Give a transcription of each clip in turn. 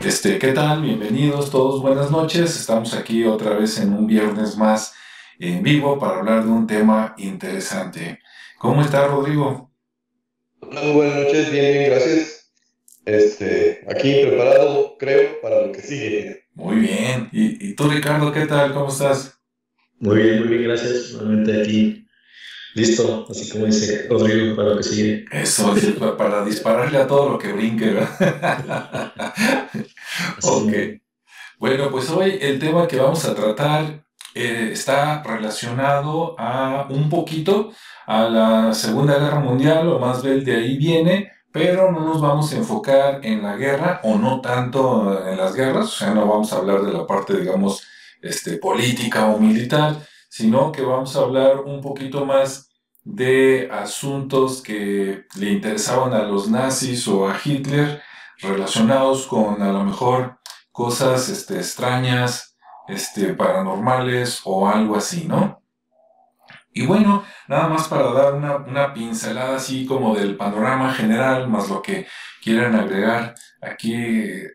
¿Qué tal? Bienvenidos todos, buenas noches. Estamos aquí otra vez en un viernes más en vivo para hablar de un tema interesante. ¿Cómo está, Rodrigo? Hola, muy buenas noches, bien, bien, gracias. Aquí preparado, creo, para lo que sigue. Muy bien. ¿Y tú, Ricardo, qué tal? ¿Cómo estás? Muy bien, gracias. Nuevamente aquí, listo, así como dice Rodrigo, para lo que sigue. Eso, para dispararle a todo lo que brinque, ¿verdad? Así Ok. mismo. Bueno, pues hoy el tema que vamos a tratar está relacionado a un poquito a la Segunda Guerra Mundial, o más bien de ahí viene, pero no nos vamos a enfocar en la guerra, o no tanto en las guerras, o sea, no vamos a hablar de la parte, digamos, política o militar, sino que vamos a hablar un poquito más de asuntos que le interesaban a los nazis o a Hitler relacionados con a lo mejor cosas extrañas, paranormales o algo así, ¿no? Y bueno, nada más para dar una pincelada así como del panorama general, más lo que quieran agregar aquí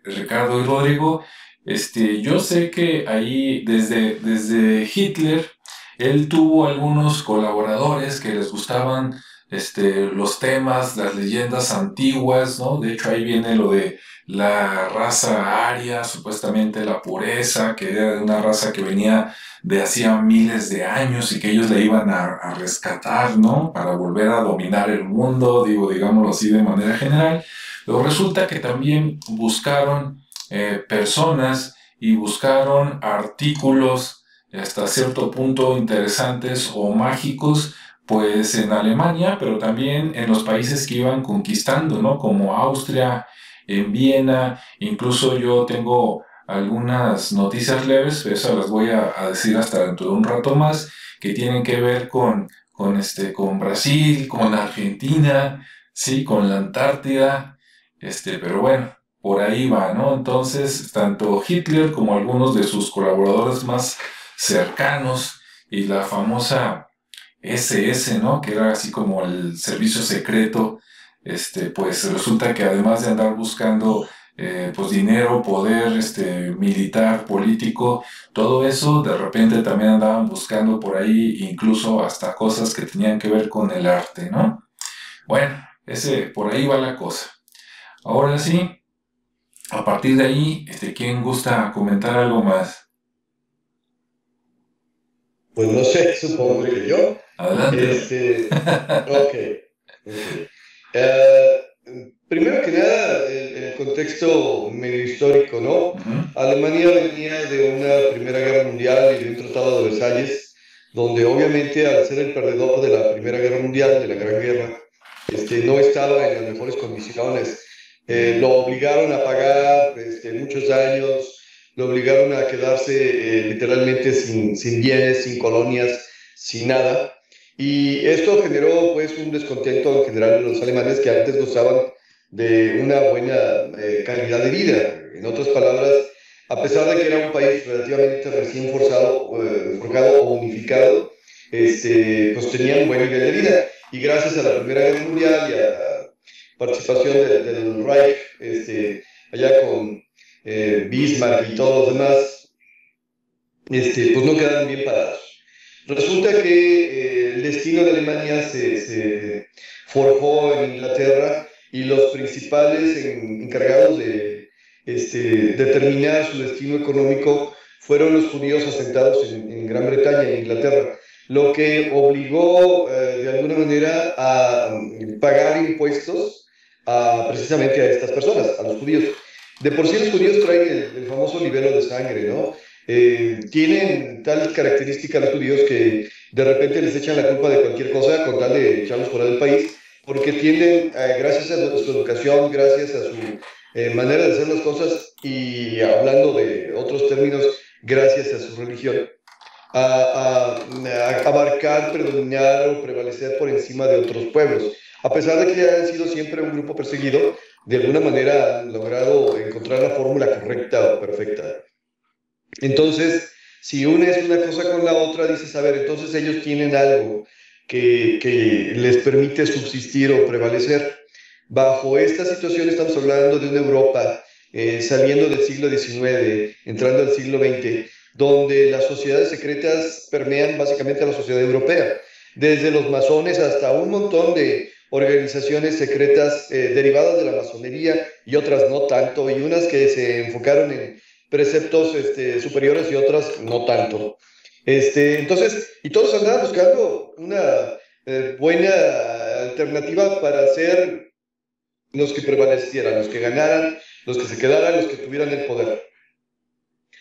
Ricardo y Rodrigo. Yo sé que ahí desde Hitler, él tuvo algunos colaboradores que les gustaban los temas, las leyendas antiguas, ¿no? De hecho ahí viene lo de la raza aria, supuestamente la pureza, que era de una raza que venía de hacía miles de años y que ellos le iban a rescatar, ¿no? Para volver a dominar el mundo, digámoslo así de manera general. Pero resulta que también buscaron personas y buscaron artículos hasta cierto punto interesantes o mágicos, pues en Alemania, pero también en los países que iban conquistando, ¿no? Como Austria, en Viena, incluso yo tengo algunas noticias leves, pero eso las voy a decir hasta dentro de un rato más, que tienen que ver con Brasil, con Argentina, sí, con la Antártida, pero bueno, por ahí va, ¿no? Entonces, tanto Hitler como algunos de sus colaboradores más cercanos y la famosa SS, ¿no? Que era así como el servicio secreto, pues resulta que además de andar buscando pues dinero, poder, militar, político, todo eso, de repente también andaban buscando por ahí incluso hasta cosas que tenían que ver con el arte, ¿no? Bueno, por ahí va la cosa. Ahora sí, a partir de ahí, ¿quién gusta comentar algo más? Pues no sé, supongo que yo. Adelante. Ok, ok. Eh, Primero que nada, el contexto medio histórico, ¿no? Ujú. Alemania venía de una Primera Guerra Mundial y de un Tratado de Versalles, donde obviamente al ser el perdedor de la Primera Guerra Mundial, de la Gran Guerra, no estaba en las mejores condiciones. Lo obligaron a pagar muchos años, lo obligaron a quedarse literalmente sin bienes, sin colonias, sin nada. Y esto generó pues un descontento en general en los alemanes que antes gozaban de una buena calidad de vida. En otras palabras, a pesar de que era un país relativamente recién forjado o unificado, pues tenían un buen nivel de vida. Y gracias a la Primera Guerra Mundial y a la participación del Reich, allá con Bismarck y todos los demás, pues no quedaron bien parados. Resulta que el destino de Alemania se forjó en Inglaterra y los principales encargados de determinar su destino económico fueron los judíos asentados en Gran Bretaña e Inglaterra, lo que obligó de alguna manera a pagar impuestos precisamente a estas personas, a los judíos. De por sí los judíos traen el famoso libelo de sangre, ¿no? Tienen tal característica los judíos que de repente les echan la culpa de cualquier cosa con tal de echarlos fuera del país, porque tienden, gracias a su educación, gracias a su manera de hacer las cosas y hablando de otros términos, gracias a su religión, a abarcar, predominar o prevalecer por encima de otros pueblos. A pesar de que hayan sido siempre un grupo perseguido, de alguna manera han logrado encontrar la fórmula correcta o perfecta. Entonces, si unes una cosa con la otra, dices, a ver, entonces ellos tienen algo que les permite subsistir o prevalecer. Bajo esta situación estamos hablando de una Europa saliendo del siglo XIX, entrando al siglo XX, donde las sociedades secretas permean básicamente a la sociedad europea, desde los masones hasta un montón de organizaciones secretas derivadas de la masonería y otras no tanto, y unas que se enfocaron en preceptos superiores y otras no tanto. Entonces, y todos andaban buscando una buena alternativa para ser los que prevalecieran, los que ganaran, los que se quedaran, los que tuvieran el poder.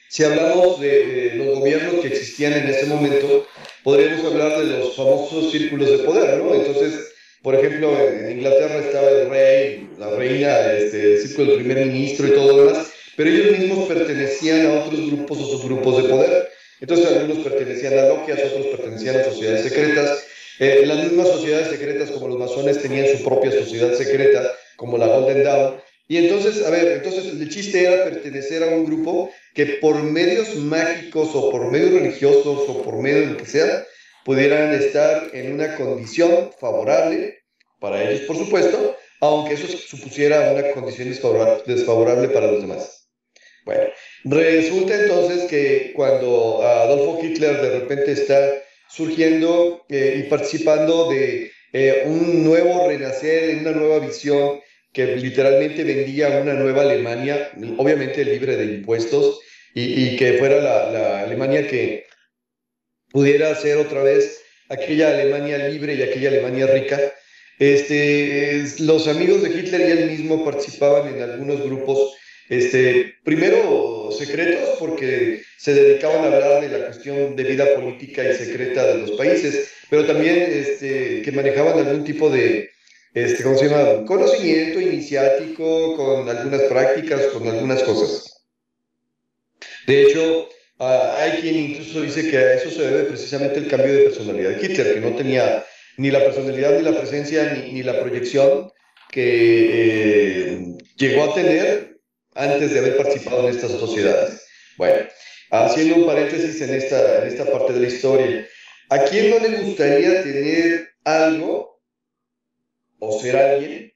Si hablamos de los gobiernos que existían en ese momento, podríamos hablar de los famosos círculos de poder, ¿no? Entonces, por ejemplo, en Inglaterra estaba el rey, la reina, el círculo del primer ministro y todo lo demás, pero ellos mismos pertenecían a otros grupos o subgrupos de poder. Entonces, algunos pertenecían a logias, otros pertenecían a sociedades secretas. Las mismas sociedades secretas, como los masones, tenían su propia sociedad secreta, como la Golden Dawn. Y entonces, a ver, entonces el chiste era pertenecer a un grupo que por medios mágicos o por medios religiosos o por medio de lo que sea, pudieran estar en una condición favorable para ellos, por supuesto, aunque eso supusiera una condición desfavorable para los demás. Bueno, resulta entonces que cuando Adolfo Hitler de repente está surgiendo y participando de un nuevo renacer, una nueva visión que literalmente vendía una nueva Alemania, obviamente libre de impuestos, y que fuera la Alemania que pudiera ser otra vez aquella Alemania libre y aquella Alemania rica. Los amigos de Hitler y él mismo participaban en algunos grupos, primero secretos, porque se dedicaban a hablar de la cuestión de vida política y secreta de los países, pero también que manejaban algún tipo de ¿cómo se llama? Conocimiento iniciático, con algunas prácticas, con algunas cosas. De hecho, hay quien incluso dice que a eso se debe precisamente el cambio de personalidad de Hitler, que no tenía ni la personalidad, ni la presencia, ni la proyección que llegó a tener antes de haber participado en estas sociedades. Bueno, haciendo un paréntesis en esta parte de la historia, ¿a quién no le gustaría tener algo o ser alguien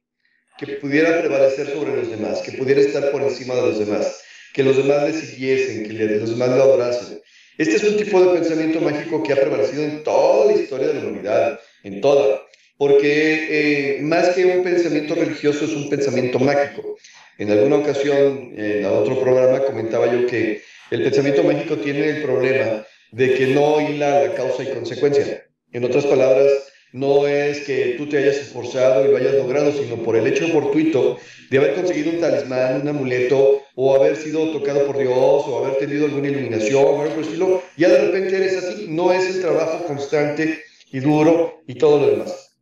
que pudiera prevalecer sobre los demás, que pudiera estar por encima de los demás, que los demás le siguiesen, que los demás lo adorasen? Este es un tipo de pensamiento mágico que ha prevalecido en toda la historia de la humanidad, en toda, porque más que un pensamiento religioso es un pensamiento mágico. En alguna ocasión, en otro programa, comentaba yo que el pensamiento mágico tiene el problema de que no hila la causa y consecuencia. En otras palabras, no es que tú te hayas esforzado y lo hayas logrado, sino por el hecho fortuito de haber conseguido un talismán, un amuleto, o haber sido tocado por Dios, o haber tenido alguna iluminación, o algo por el estilo, ya de repente eres así. No es el trabajo constante y duro y todo lo demás.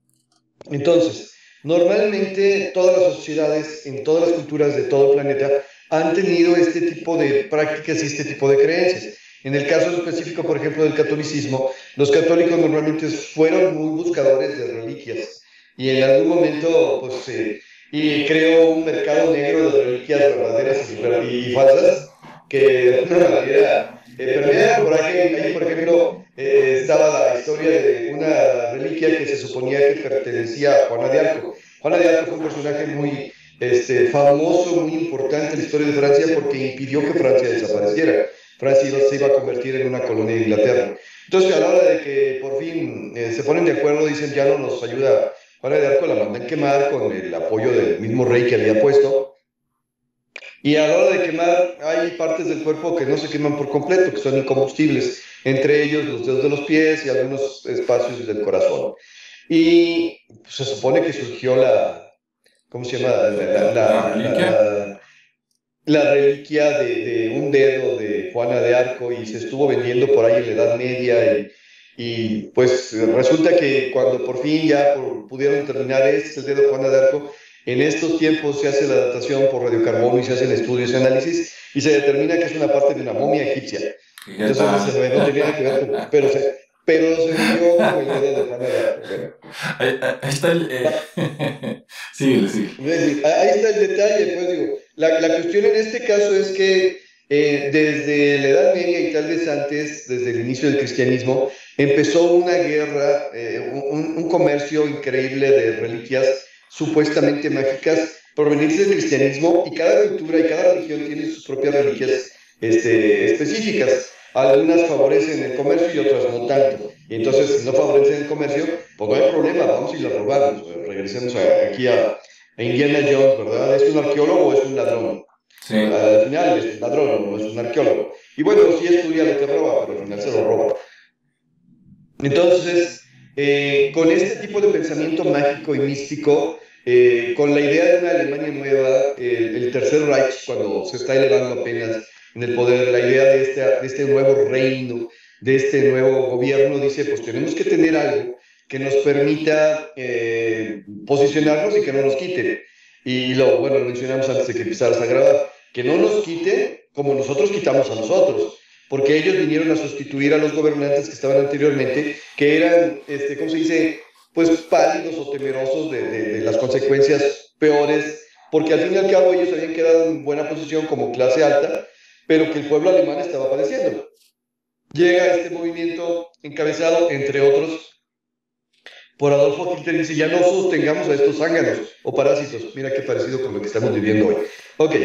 Entonces, normalmente todas las sociedades, en todas las culturas de todo el planeta, han tenido este tipo de prácticas y este tipo de creencias. En el caso específico, por ejemplo, del catolicismo, los católicos normalmente fueron muy buscadores de reliquias y en algún momento, pues, y creó un mercado negro de reliquias verdaderas y falsas que de alguna manera permean por ahí, por ejemplo, estaba la historia de una reliquia que se suponía que pertenecía a Juana de Arco. Juana de Arco fue un personaje muy famoso, muy importante en la historia de Francia porque impidió que Francia desapareciera. Francia se iba a convertir en una colonia de Inglaterra. Entonces, a la hora de que por fin se ponen de acuerdo, dicen ya no nos ayuda Juana de Arco, la mandan quemar con el apoyo del mismo rey que había puesto. Y a la hora de quemar, hay partes del cuerpo que no se queman por completo, que son incombustibles, entre ellos los dedos de los pies y algunos espacios del corazón. Y pues, se supone que surgió ¿cómo se llama? La reliquia de un dedo de Juana de Arco y se estuvo vendiendo por ahí en la Edad Media y pues resulta que cuando por fin ya pudieron determinar el dedo de Juana de Arco, en estos tiempos se hace la datación por radiocarbono y se hacen estudios y análisis y se determina que es una parte de una momia egipcia. Entonces no tenía nada que ver con, pero se vendió como el dedo de Juana de Arco. Bueno. Ahí está Sigue. Ahí está el detalle, pues digo. La cuestión en este caso es que desde la Edad Media y tal vez antes, desde el inicio del cristianismo, empezó una guerra, un comercio increíble de reliquias supuestamente mágicas provenientes del cristianismo, y cada cultura y cada religión tiene sus propias reliquias específicas. Algunas favorecen el comercio y otras no tanto. Y entonces, si no favorecen el comercio, pues no hay problema, vamos y la robamos. Regresemos aquí a Indiana Jones, ¿verdad? ¿Es un arqueólogo o es un ladrón? Sí. Al final es un ladrón, no es un arqueólogo. Y bueno, sí estudia lo que roba, pero al final se lo roba. Entonces, con este tipo de pensamiento mágico y místico, con la idea de una Alemania nueva, el Tercer Reich, cuando se está elevando apenas en el poder, la idea de este nuevo reino, de este nuevo gobierno, dice, pues tenemos que tener algo que nos permita posicionarnos y que no nos quite. Y lo mencionamos antes de que empezaras a grabar, que no nos quite como nosotros quitamos a nosotros, porque ellos vinieron a sustituir a los gobernantes que estaban anteriormente, que eran, ¿cómo se dice?, pues pálidos o temerosos de las consecuencias peores, porque al fin y al cabo ellos habían quedado en buena posición como clase alta, pero que el pueblo alemán estaba padeciendo. Llega este movimiento encabezado, entre otros, por Adolfo Hitler, dice, ya no sostengamos a estos zánganos o parásitos. Mira qué parecido con lo que estamos viviendo hoy. Ok,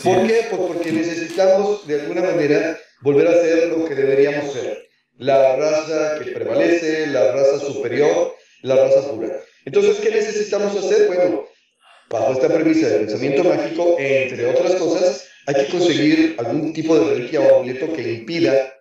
¿por qué? Pues porque necesitamos, de alguna manera, volver a ser lo que deberíamos ser. La raza que prevalece, la raza superior, la raza pura. Entonces, ¿qué necesitamos hacer? Bueno, bajo esta premisa del pensamiento mágico, entre otras cosas, hay que conseguir algún tipo de reliquia o amuleto que impida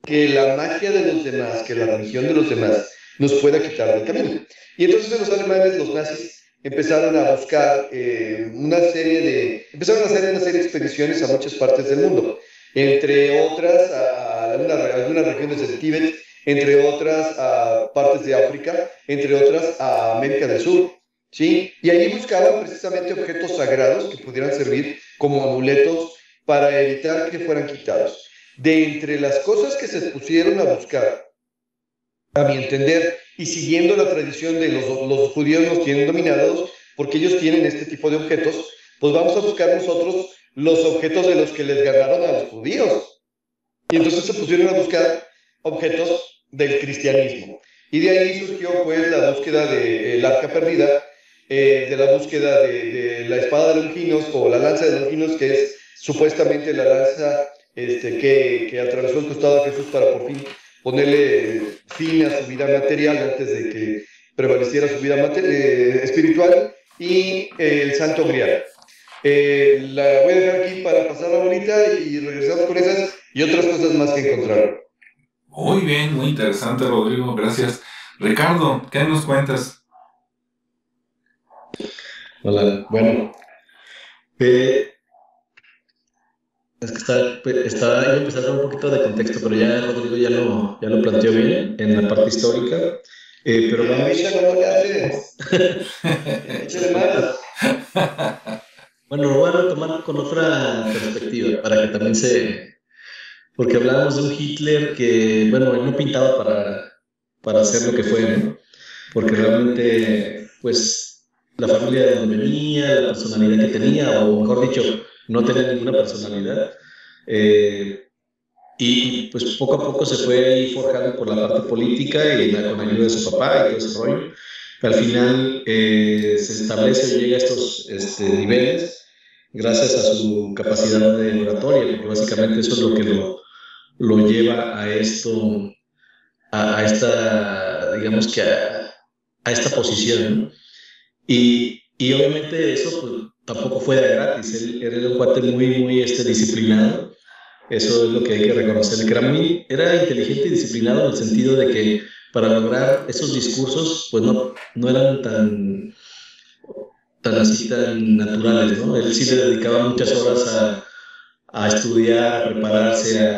que la magia de los demás, que la religión de los demás, nos pueda quitar del camino. Y entonces los alemanes, los nazis, empezaron a buscar empezaron a hacer una serie de expediciones a muchas partes del mundo, entre otras a algunas regiones del Tíbet, entre otras a partes de África, entre otras a América del Sur, ¿sí? Y allí buscaban precisamente objetos sagrados que pudieran servir como amuletos para evitar que fueran quitados. De entre las cosas que se pusieron a buscar, a mi entender, y siguiendo la tradición de los judíos nos tienen dominados, porque ellos tienen este tipo de objetos, pues vamos a buscar nosotros los objetos de los que les ganaron a los judíos. Y entonces se pusieron a buscar objetos del cristianismo. Y de ahí surgió pues la búsqueda del arca perdida, de la búsqueda de la espada de Longinos o la lanza de Longinos, que es supuestamente la lanza que atravesó el costado de Jesús para por fin ponerle fin a su vida material antes de que prevaleciera su vida espiritual, y el Santo Grial. La voy a dejar aquí para pasar la bolita y regresamos con esas y otras cosas más que encontraron. Muy bien, muy interesante, Rodrigo, gracias. Ricardo, ¿qué nos cuentas? Hola, bueno, es que iba a empezar con un poquito de contexto, pero ya Rodrigo ya lo planteó bien en la parte histórica. Pero vamos. Bueno, lo voy a retomar con otra perspectiva, para que también porque hablábamos de un Hitler que, bueno, él no pintaba para ser lo que fue, ¿no? Porque realmente, pues, la familia de donde venía, la personalidad que tenía, o mejor dicho, no tenía ninguna personalidad. Y pues poco a poco se fue ahí forjando por la parte política y con la ayuda de su papá y todo ese rollo. Al final se establece o llega a estos niveles gracias a su capacidad de oratoria, porque básicamente eso es lo que lo lleva a esto, a esta, digamos que a esta posición, ¿no? Y obviamente eso pues, tampoco fue de gratis. Él era un cuate muy disciplinado. Eso es lo que hay que reconocer, que era inteligente y disciplinado en el sentido de que para lograr esos discursos pues no eran tan naturales, ¿no? Él sí le dedicaba muchas horas a estudiar, a prepararse,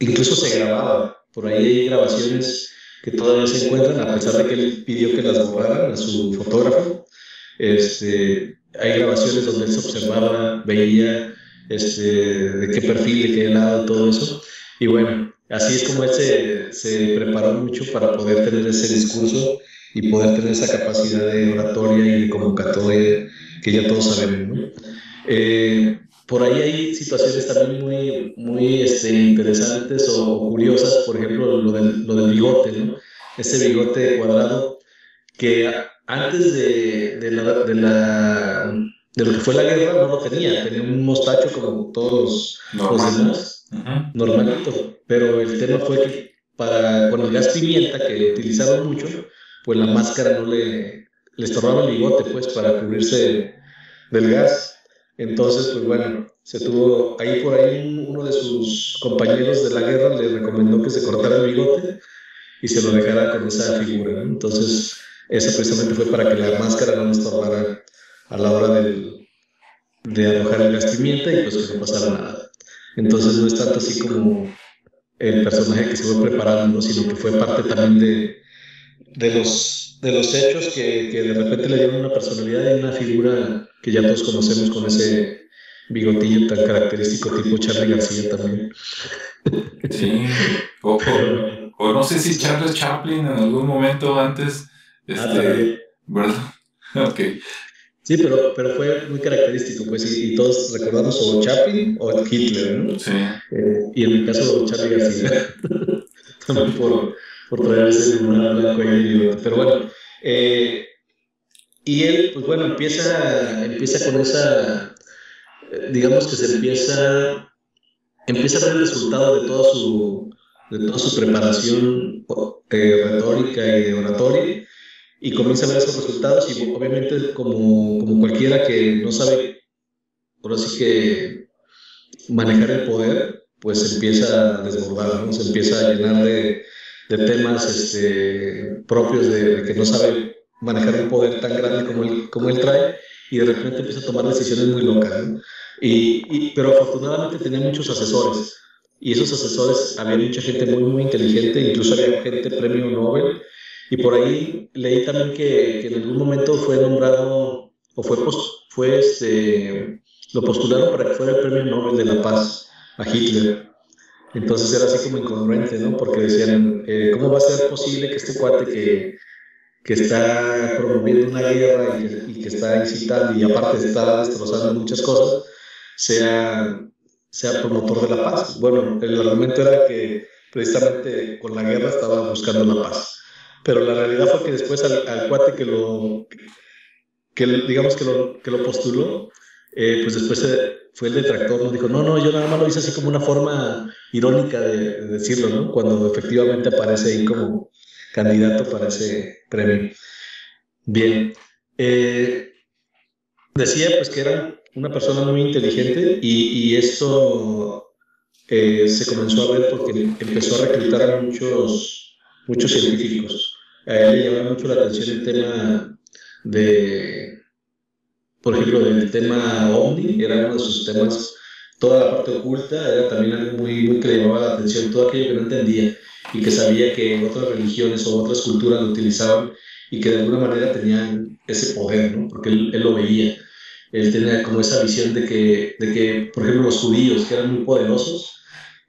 incluso se grababa. Por ahí hay grabaciones que todavía se encuentran, a pesar de que él pidió que las borraran a su fotógrafo. Hay grabaciones donde él se observaba, veía de qué perfil, de qué lado, todo eso. Y bueno, así es como él se preparó mucho para poder tener ese discurso y poder tener esa capacidad de oratoria y de convocatoria que ya todos sabemos, ¿no? Por ahí hay situaciones también muy interesantes o curiosas, por ejemplo, lo del bigote, ¿no? Ese bigote cuadrado que antes de lo que fue la guerra no lo tenía un mostacho como todos los demás, normalito, pero el tema fue que con el gas pimienta que utilizaron mucho, pues la máscara no le estorbaba el bigote, pues, para cubrirse del gas. Entonces, pues bueno, ahí por ahí uno de sus compañeros de la guerra le recomendó que se cortara el bigote y se lo dejara con esa figura, ¿no? Entonces, esa precisamente fue para que la máscara no le estorbara a la hora de arrojar el gas pimienta y pues que no pasara nada. Entonces, no es tanto así como el personaje que se fue preparando, sino que fue parte también de los hechos que de repente le dieron una personalidad y una figura que ya todos conocemos con ese bigotillo tan característico tipo Charly García también. Sí, o no sé si Charles Chaplin en algún momento antes, ¿verdad? Ok. Sí, pero fue muy característico, pues, y todos recordamos o Chaplin o Hitler, ¿no? Sí. Y en el caso de Charly García, también por traer ese blanco ahí. Pero bueno, y él, pues bueno, empieza con esa, digamos que se empieza a ver el resultado de toda su preparación retórica y de oratoria, y comienza a ver esos resultados, y obviamente como cualquiera que no sabe, ahora sí que manejar el poder, pues se empieza a desbordar, ¿no? Se empieza a llenar de temas propios de que no sabe manejar un poder tan grande como él trae, y de repente empieza a tomar decisiones muy locas, ¿no? Pero afortunadamente tenía muchos asesores, y esos asesores, había mucha gente muy, muy inteligente, incluso había gente premio Nobel, y por ahí leí también que en algún momento fue nombrado, o lo postularon para que fuera el premio Nobel de la Paz a Hitler. Entonces era así como incongruente, ¿no? Porque decían, ¿cómo va a ser posible que este cuate que está promoviendo una guerra y que está incitando y aparte está destrozando muchas cosas, sea promotor de la paz? Bueno, el argumento era que precisamente con la guerra estaba buscando la paz. Pero la realidad fue que después al cuate que lo postuló, pues después fue el detractor, nos dijo, no, yo nada más lo hice así como una forma irónica de decirlo, ¿no? Cuando efectivamente aparece ahí como candidato para ese premio. Bien, decía pues que era una persona muy inteligente, y esto se comenzó a ver porque empezó a reclutar a muchos científicos. A él le llamaba mucho la atención el tema por ejemplo, del tema OVNI, era uno de sus temas. Toda la parte oculta era también algo muy, muy que le llamaba la atención, todo aquello que no entendía y que sabía que otras religiones o otras culturas lo utilizaban y que de alguna manera tenían ese poder, ¿no? Porque él lo veía. Él tenía como esa visión de que, por ejemplo, los judíos, que eran muy poderosos,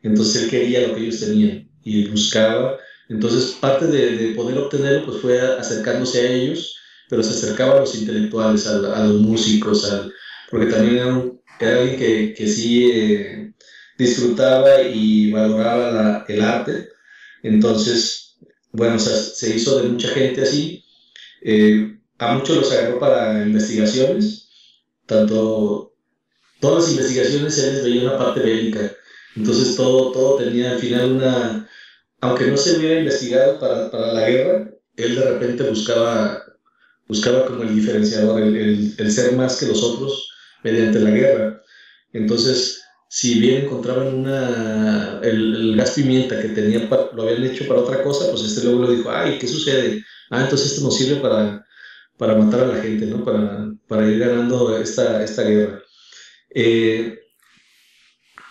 entonces él quería lo que ellos tenían y buscaba. Entonces, parte de poder obtenerlo pues fue acercándose a ellos, pero se acercaba a los intelectuales, a los músicos, porque también era alguien que sí disfrutaba y valoraba el arte. Entonces, bueno, o sea, se hizo de mucha gente así. A muchos los agarró para investigaciones, todas las investigaciones se les veía una parte bélica. Entonces todo tenía al final aunque no se hubiera investigado para la guerra, él de repente buscaba como el diferenciador, el ser más que los otros mediante la guerra. Entonces, si bien encontraban el gas pimienta que lo habían hecho para otra cosa, pues luego le dijo, ay, ¿qué sucede? Entonces esto nos sirve para matar a la gente, ¿no? Para ir ganando esta guerra.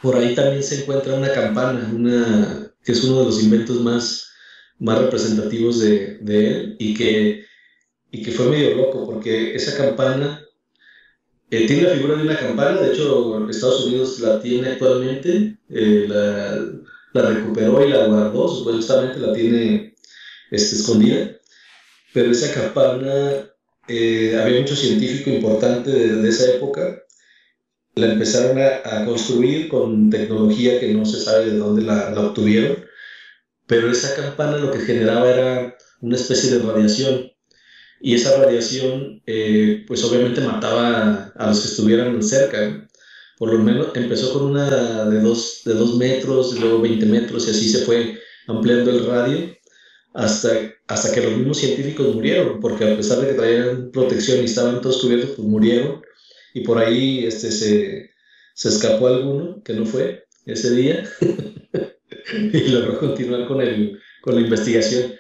Por ahí también se encuentra una campana, que es uno de los inventos más representativos de él, y que fue medio loco, porque esa campana tiene la figura de una campana. De hecho, Estados Unidos la tiene actualmente, la recuperó y la guardó, supuestamente la tiene escondida, pero esa campana, había mucho científico importante de esa época, la empezaron a construir con tecnología que no se sabe de dónde la obtuvieron, pero esa campana lo que generaba era una especie de radiación. y esa radiación pues obviamente mataba a los que estuvieran cerca. Por lo menos empezó con una de 2 metros, luego 20 metros y así se fue ampliando el radio hasta que los mismos científicos murieron, porque a pesar de que traían protección y estaban todos cubiertos, pues murieron. Y por ahí se escapó alguno que no fue ese día y logró continuar con la investigación.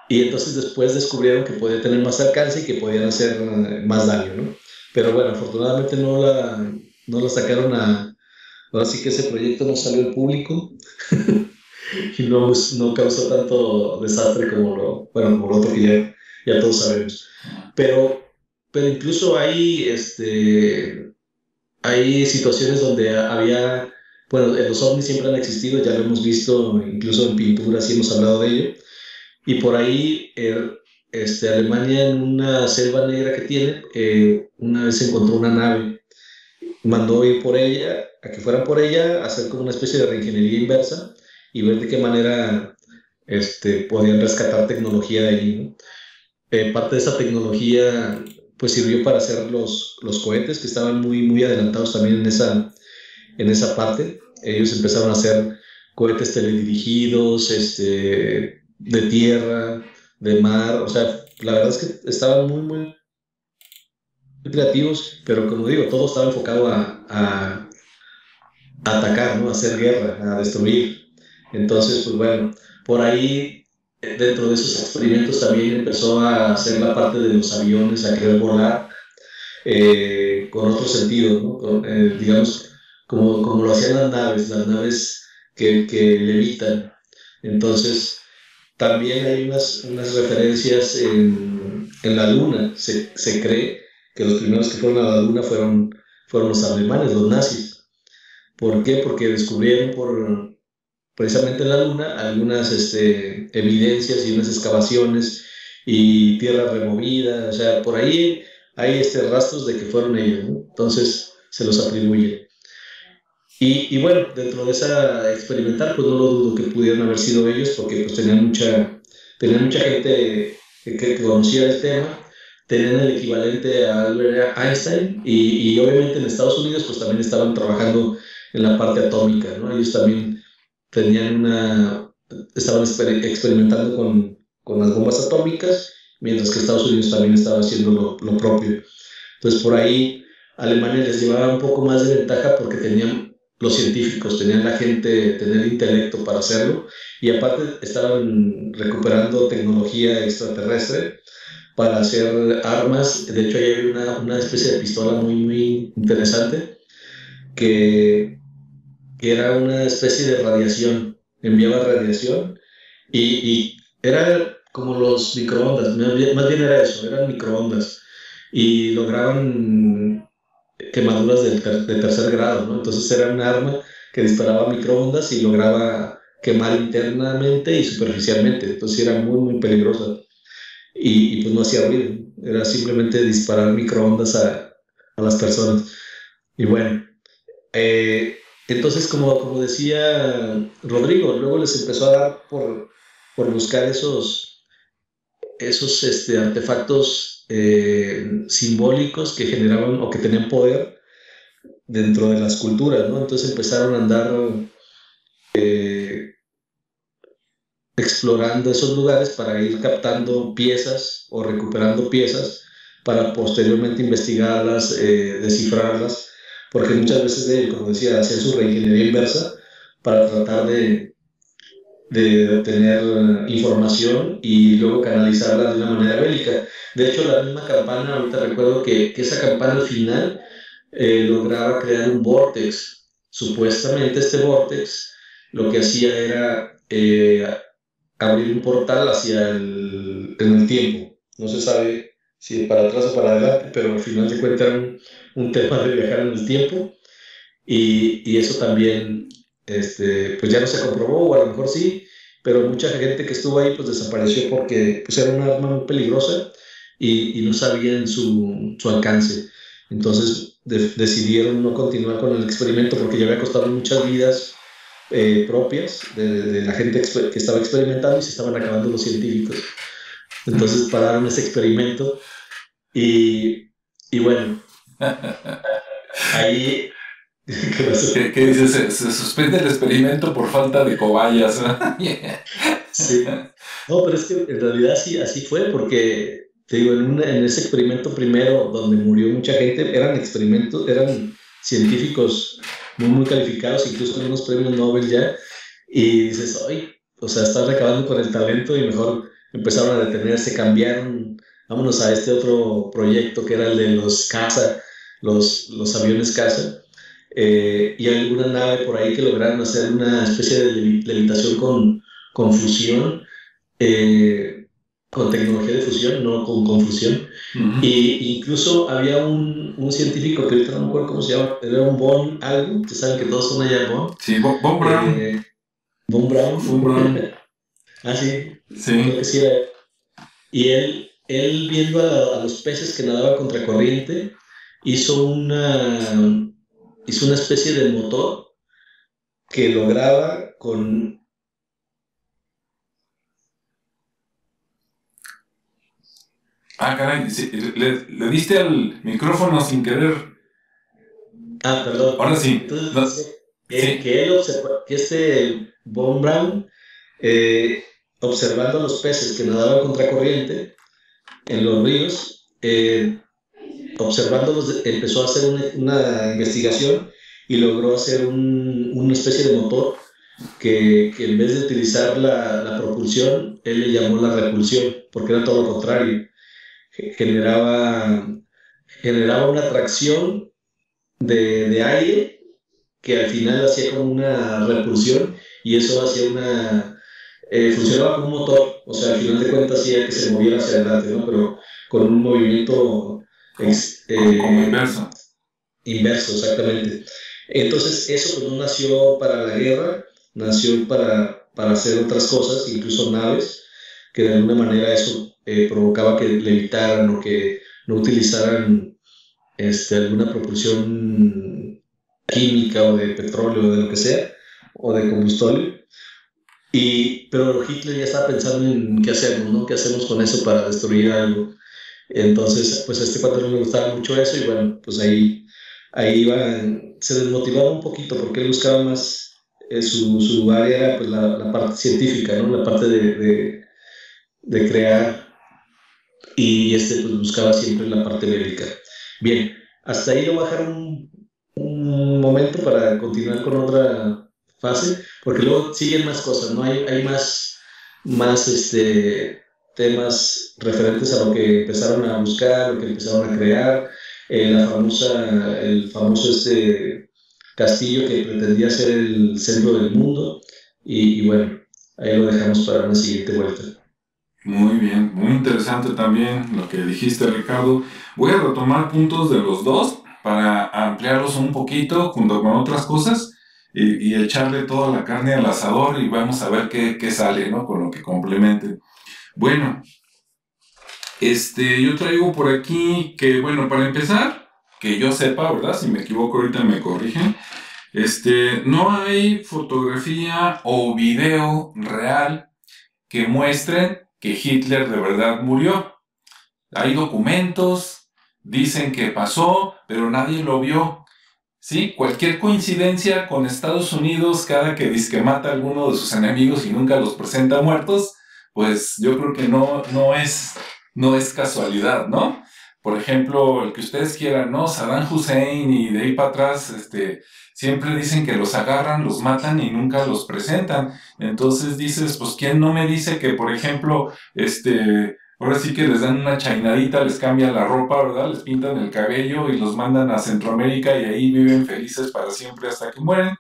Y entonces después descubrieron que podía tener más alcance y que podían hacer más daño, ¿no? Pero bueno, afortunadamente no la sacaron a... Ahora sí que ese proyecto no salió al público y no causó tanto desastre como como lo otro que ya todos sabemos. Pero incluso hay situaciones donde había... Bueno, los ovnis siempre han existido, ya lo hemos visto incluso en pinturas y hemos hablado de ello. Y por ahí, Alemania, en una selva negra que tiene, una vez encontró una nave, mandó ir por ella, a que fueran por ella, hacer como una especie de reingeniería inversa y ver de qué manera podían rescatar tecnología de allí, ¿no? Parte de esa tecnología pues sirvió para hacer los cohetes, que estaban muy, muy adelantados también en esa parte. Ellos empezaron a hacer cohetes teledirigidos, de tierra, de mar, o sea, la verdad es que estaban muy, muy creativos, pero como digo, todo estaba enfocado a atacar, ¿no? A hacer guerra, a destruir. Entonces, pues bueno, por ahí, dentro de esos experimentos también empezó a hacer la parte de los aviones, a querer volar con otro sentido, ¿no? Digamos, como lo hacían las naves que levitan. Entonces, también hay unas referencias en la Luna. Se cree que los primeros que fueron a la Luna fueron los alemanes, los nazis. ¿Por qué? Porque descubrieron precisamente en la Luna algunas evidencias y unas excavaciones y tierra removida. O sea, por ahí hay rastros de que fueron ellos, ¿no? Entonces se los atribuye. Y bueno, dentro de esa experimental, pues no lo dudo que pudieran haber sido ellos, porque pues tenían mucha gente que conocía el tema, tenían el equivalente a Albert Einstein, y obviamente en Estados Unidos pues también estaban trabajando en la parte atómica, ¿no? Ellos también estaban experimentando con las bombas atómicas, mientras que Estados Unidos también estaba haciendo lo propio. Entonces por ahí Alemania les llevaba un poco más de ventaja porque tenían los científicos, tenían la gente, tenían el intelecto para hacerlo, y aparte estaban recuperando tecnología extraterrestre para hacer armas. De hecho, hay una especie de pistola muy, muy interesante que era una especie de radiación, enviaba radiación y era como los microondas, más bien era eso, eran microondas, y lograban quemaduras de tercer grado, ¿no? Entonces era un arma que disparaba microondas y lograba quemar internamente y superficialmente. Entonces era muy, muy peligrosa. Y pues no hacía ruido, era simplemente disparar microondas a las personas. Y bueno, entonces como decía Rodrigo, luego les empezó a dar por buscar esos artefactos simbólicos que generaban o que tenían poder dentro de las culturas, ¿no? Entonces empezaron a andar explorando esos lugares para ir captando piezas o recuperando piezas para posteriormente investigarlas, descifrarlas, porque muchas veces, como decía, hacían su reingeniería inversa para tratar de obtener información y luego canalizarla de una manera bélica. De hecho, la misma campana, ahorita recuerdo que esa campana al final lograba crear un vórtex. Supuestamente este vórtex lo que hacía era abrir un portal en el tiempo. No se sabe si para atrás o para adelante, pero al final de cuentas era un tema de viajar en el tiempo, y eso también pues ya no se comprobó, o a lo mejor sí, pero mucha gente que estuvo ahí pues desapareció porque pues era un arma muy peligrosa y no sabían su alcance. Entonces decidieron no continuar con el experimento porque ya había costado muchas vidas propias de la gente que estaba experimentando, y se estaban acabando los científicos. Entonces pararon ese experimento y bueno, ahí... ¿Qué pasó? ¿Qué dices? Se suspende el experimento por falta de cobayas. Sí. No, pero es que en realidad sí, así fue, porque te digo, en ese experimento primero, donde murió mucha gente, eran experimentos, eran científicos muy calificados, incluso con unos premios Nobel ya, y dices, ay, o sea, están acabando con el talento y mejor empezaron a detenerse, cambiaron, vámonos a este otro proyecto que era el de los caza, los aviones caza, y alguna nave por ahí que lograron hacer una especie de levitación con fusión, eh, con tecnología de fusión, no con fusión. Y incluso había un científico que ahorita no me acuerdo cómo se llama, era un Von algo, ustedes saben que todos son allá Von. Sí, Von Braun. Von Braun. Von Braun. Ah, sí, Sí. creo que sí era. Y él viendo a los peces que nadaban contracorriente, hizo una especie de motor que lograba con... Ah, caray, sí, le diste al micrófono sin querer. Ah, perdón. Ahora sí. Entonces, No, sí. que él observa, que este Von Braun, observando a los peces que nadaban contracorriente en los ríos, observándolos, empezó a hacer una investigación y logró hacer una especie de motor que en vez de utilizar la propulsión, él le llamó la repulsión, porque era todo lo contrario. Generaba, generaba una tracción de aire que al final hacía como una repulsión y eso hacía funcionaba como un motor, o sea, al final de cuentas hacía que se moviera hacia adelante, ¿no? Pero con un movimiento como inverso. Inverso, exactamente. Entonces, eso pues no nació para la guerra, nació para hacer otras cosas, incluso naves, que de alguna manera eso provocaba que levitaran o que no utilizaran alguna propulsión química o de petróleo o de lo que sea, o de combustible. Pero Hitler ya estaba pensando en qué hacemos, ¿no? ¿Qué hacemos con eso para destruir algo? Entonces, pues a este cuate no le gustaba mucho eso y bueno, pues ahí iba, se desmotivaba un poquito porque él buscaba más, su área era pues la parte científica, ¿no? La parte de crear y pues buscaba siempre la parte bélica. Bien, hasta ahí lo voy a dejar un momento para continuar con otra fase, porque luego siguen más cosas, ¿no? Hay más temas referentes a lo que empezaron a buscar, lo que empezaron a crear, el famoso castillo que pretendía ser el centro del mundo, y bueno, ahí lo dejamos para una siguiente vuelta. Muy bien, muy interesante también lo que dijiste, Ricardo. Voy a retomar puntos de los dos para ampliarlos un poquito junto con otras cosas y echarle toda la carne al asador y vamos a ver qué sale, ¿no? Con lo que complemente. Bueno, yo traigo por aquí que, bueno, para empezar, que yo sepa, ¿verdad? Si me equivoco ahorita me corrigen. No hay fotografía o video real que muestren que Hitler de verdad murió. Hay documentos, dicen que pasó, pero nadie lo vio. ¿Sí? Cualquier coincidencia con Estados Unidos, cada que dice que mata a alguno de sus enemigos y nunca los presenta muertos, pues yo creo que no es casualidad, ¿no? Por ejemplo, el que ustedes quieran, ¿no? Saddam Hussein y de ahí para atrás, siempre dicen que los agarran, los matan y nunca los presentan. Entonces dices, pues, ¿quién no me dice que, por ejemplo, ahora sí que les dan una chainadita, les cambian la ropa, ¿verdad? Les pintan el cabello y los mandan a Centroamérica y ahí viven felices para siempre hasta que mueren?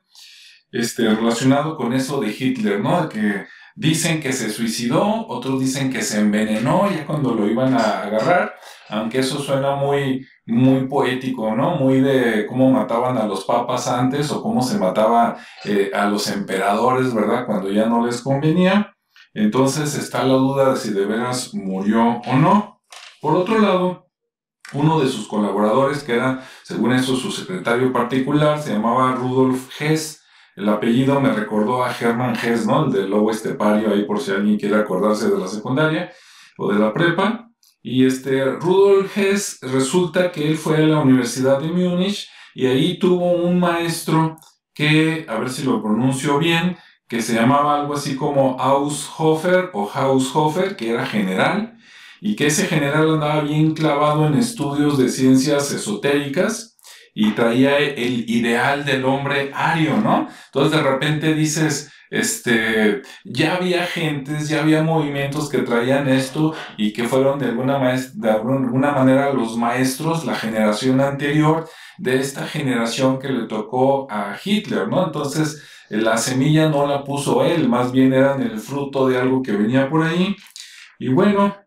Relacionado con eso de Hitler, ¿no? Que dicen que se suicidó, otros dicen que se envenenó ya cuando lo iban a agarrar, aunque eso suena muy, muy poético, ¿no? Muy de cómo mataban a los papas antes o cómo se mataba a los emperadores, ¿verdad? Cuando ya no les convenía. Entonces está la duda de si de veras murió o no. Por otro lado, uno de sus colaboradores, que era, según eso, su secretario particular, se llamaba Rudolf Hess. El apellido me recordó a Hermann Hess, ¿no? El del lobo estepario, ahí por si alguien quiere acordarse de la secundaria. o de la prepa. Y Rudolf Hess resulta que él fue a la Universidad de Múnich y ahí tuvo un maestro que, a ver si lo pronuncio bien, que se llamaba algo así como Haushofer, que era general, y que ese general andaba bien clavado en estudios de ciencias esotéricas y traía el ideal del hombre ario, ¿no? Entonces de repente dices, ya había gentes, ya había movimientos que traían esto y que fueron de alguna manera los maestros, la generación anterior de esta generación que le tocó a Hitler, ¿no? Entonces la semilla no la puso él, más bien eran el fruto de algo que venía por ahí. Y bueno,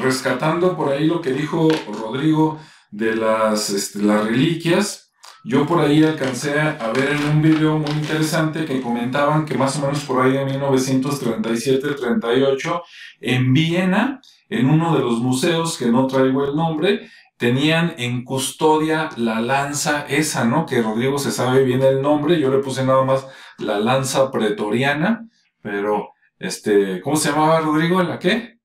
rescatando por ahí lo que dijo Rodrigo de las reliquias, yo por ahí alcancé a ver en un video muy interesante que comentaban que más o menos por ahí en 1937-38, en Viena, en uno de los museos, que no traigo el nombre, tenían en custodia la lanza esa, ¿no? Que Rodrigo se sabe bien el nombre, yo le puse nada más la lanza pretoriana, pero, ¿cómo se llamaba, Rodrigo? ¿La qué?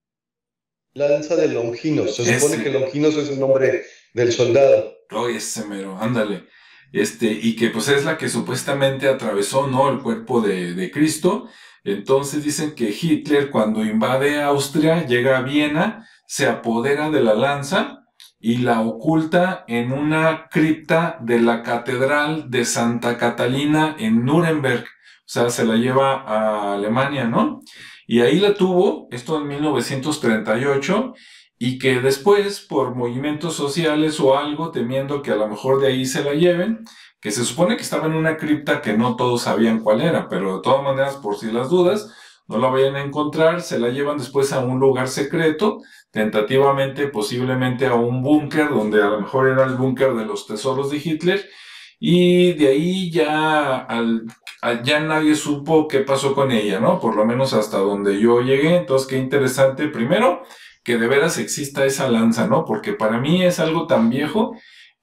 Lanza de Longinos. Se supone que Longinos es el nombre del soldado. Oye, ese mero, ándale. Y que pues es la que supuestamente atravesó, ¿no? El cuerpo de Cristo. Entonces dicen que Hitler, cuando invade Austria, llega a Viena, se apodera de la lanza y la oculta en una cripta de la Catedral de Santa Catalina en Nuremberg. O sea, se la lleva a Alemania, ¿no? Y ahí la tuvo, esto en 1938, y que después, por movimientos sociales o algo, temiendo que a lo mejor de ahí se la lleven, que se supone que estaba en una cripta que no todos sabían cuál era, pero de todas maneras, por si las dudas, no la vayan a encontrar, se la llevan después a un lugar secreto, tentativamente, posiblemente a un búnker, donde a lo mejor era el búnker de los tesoros de Hitler, y de ahí ya nadie supo qué pasó con ella, ¿no? Por lo menos hasta donde yo llegué. Entonces, qué interesante, primero, que de veras exista esa lanza, ¿no? Porque para mí es algo tan viejo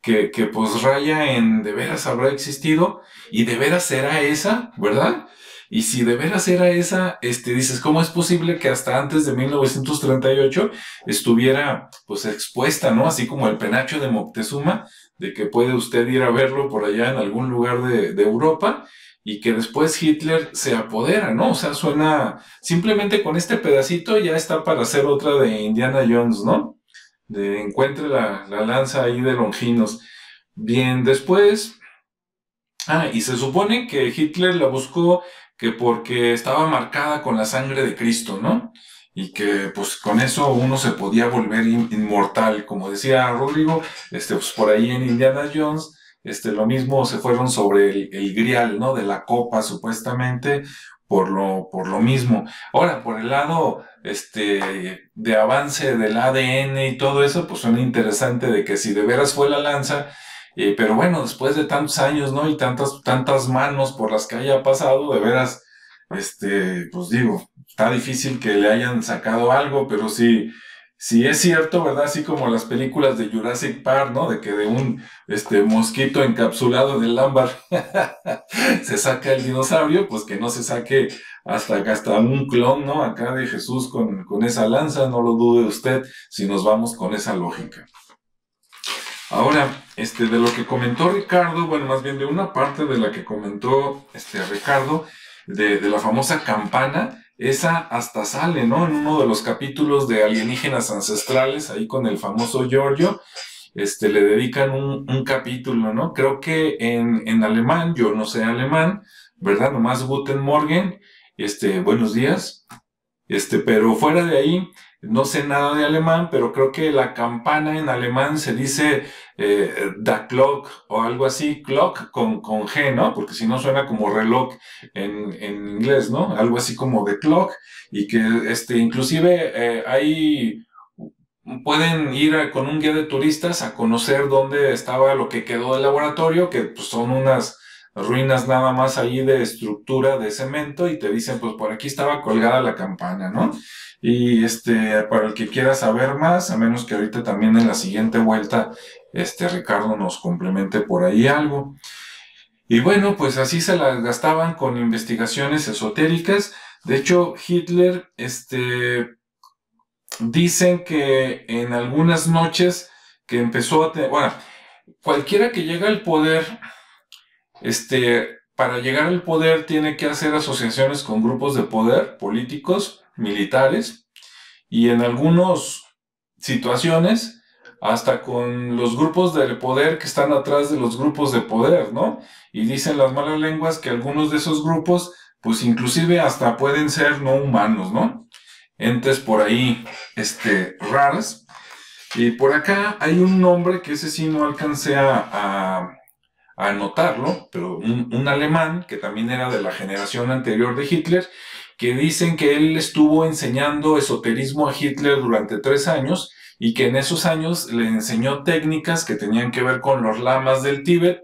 que pues raya en de veras habrá existido y de veras será esa, ¿verdad? Y si de veras era esa, dices, ¿cómo es posible que hasta antes de 1938 estuviera pues expuesta, ¿no? Así como el penacho de Moctezuma, de que puede usted ir a verlo por allá en algún lugar de Europa, y que después Hitler se apodera, ¿no? O sea, suena, simplemente con este pedacito ya está para hacer otra de Indiana Jones, ¿no? De encuentre la lanza ahí de Longinos. Bien, después, y se supone que Hitler la buscó que porque estaba marcada con la sangre de Cristo, ¿no? Y que pues con eso uno se podía volver inmortal, como decía Rodrigo, pues por ahí en Indiana Jones, lo mismo se fueron sobre el grial, ¿no? De la copa, supuestamente, por lo mismo. Ahora, por el lado, de avance del ADN y todo eso, pues suena interesante de que si de veras fue la lanza, pero bueno, después de tantos años, ¿no? Y tantas manos por las que haya pasado, de veras, pues digo, está difícil que le hayan sacado algo, pero sí es cierto, ¿verdad? Así como las películas de Jurassic Park, ¿no? De que de un mosquito encapsulado en el ámbar se saca el dinosaurio, pues que no se saque hasta un clon, ¿no? Acá de Jesús con esa lanza, no lo dude usted, si nos vamos con esa lógica. Ahora, de lo que comentó Ricardo, bueno, más bien de una parte de la que comentó Ricardo, de la famosa campana, esa hasta sale, ¿no? En uno de los capítulos de Alienígenas Ancestrales, ahí con el famoso Giorgio, le dedican un capítulo, ¿no? Creo que en alemán, yo no sé alemán, ¿verdad? Nomás Guten Morgen, buenos días, pero fuera de ahí, no sé nada de alemán, pero creo que la campana en alemán se dice da Clock o algo así, clock con G, ¿no? Porque si no suena como reloj en inglés, ¿no? Algo así como de clock, y que inclusive ahí pueden ir con un guía de turistas a conocer dónde estaba lo que quedó del laboratorio, que pues, son unas ruinas nada más ahí de estructura de cemento, y te dicen, pues por aquí estaba colgada la campana, ¿no? Y para el que quiera saber más, a menos que ahorita también en la siguiente vuelta, Ricardo nos complemente por ahí algo. Y bueno, pues así se las gastaban con investigaciones esotéricas. De hecho, Hitler, dicen que en algunas noches que empezó a tener, bueno, cualquiera que llega al poder, para llegar al poder tiene que hacer asociaciones con grupos de poder, políticos, militares, y en algunas situaciones, hasta con los grupos de poder que están atrás de los grupos de poder, ¿no? Y dicen las malas lenguas que algunos de esos grupos, pues inclusive hasta pueden ser no humanos, ¿no? Entes por ahí, raras. Y por acá hay un nombre que ese sí no alcancé a anotarlo, pero un alemán que también era de la generación anterior de Hitler, que dicen que él estuvo enseñando esoterismo a Hitler durante 3 años y que en esos años le enseñó técnicas que tenían que ver con los lamas del Tíbet,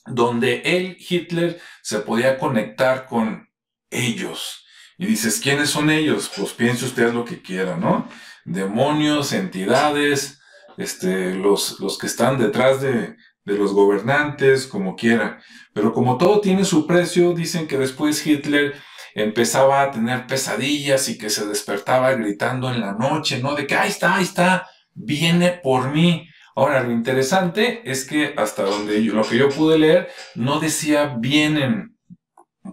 donde él, Hitler, se podía conectar con ellos. Y dices, ¿quiénes son ellos? Pues piense usted lo que quiera, ¿no? Demonios, entidades, los que están detrás de los gobernantes, como quiera. Pero como todo tiene su precio, dicen que después Hitler empezaba a tener pesadillas y que se despertaba gritando en la noche, ¿no? De que ahí está, viene por mí. Ahora, lo interesante es que hasta donde lo que yo pude leer, no decía vienen,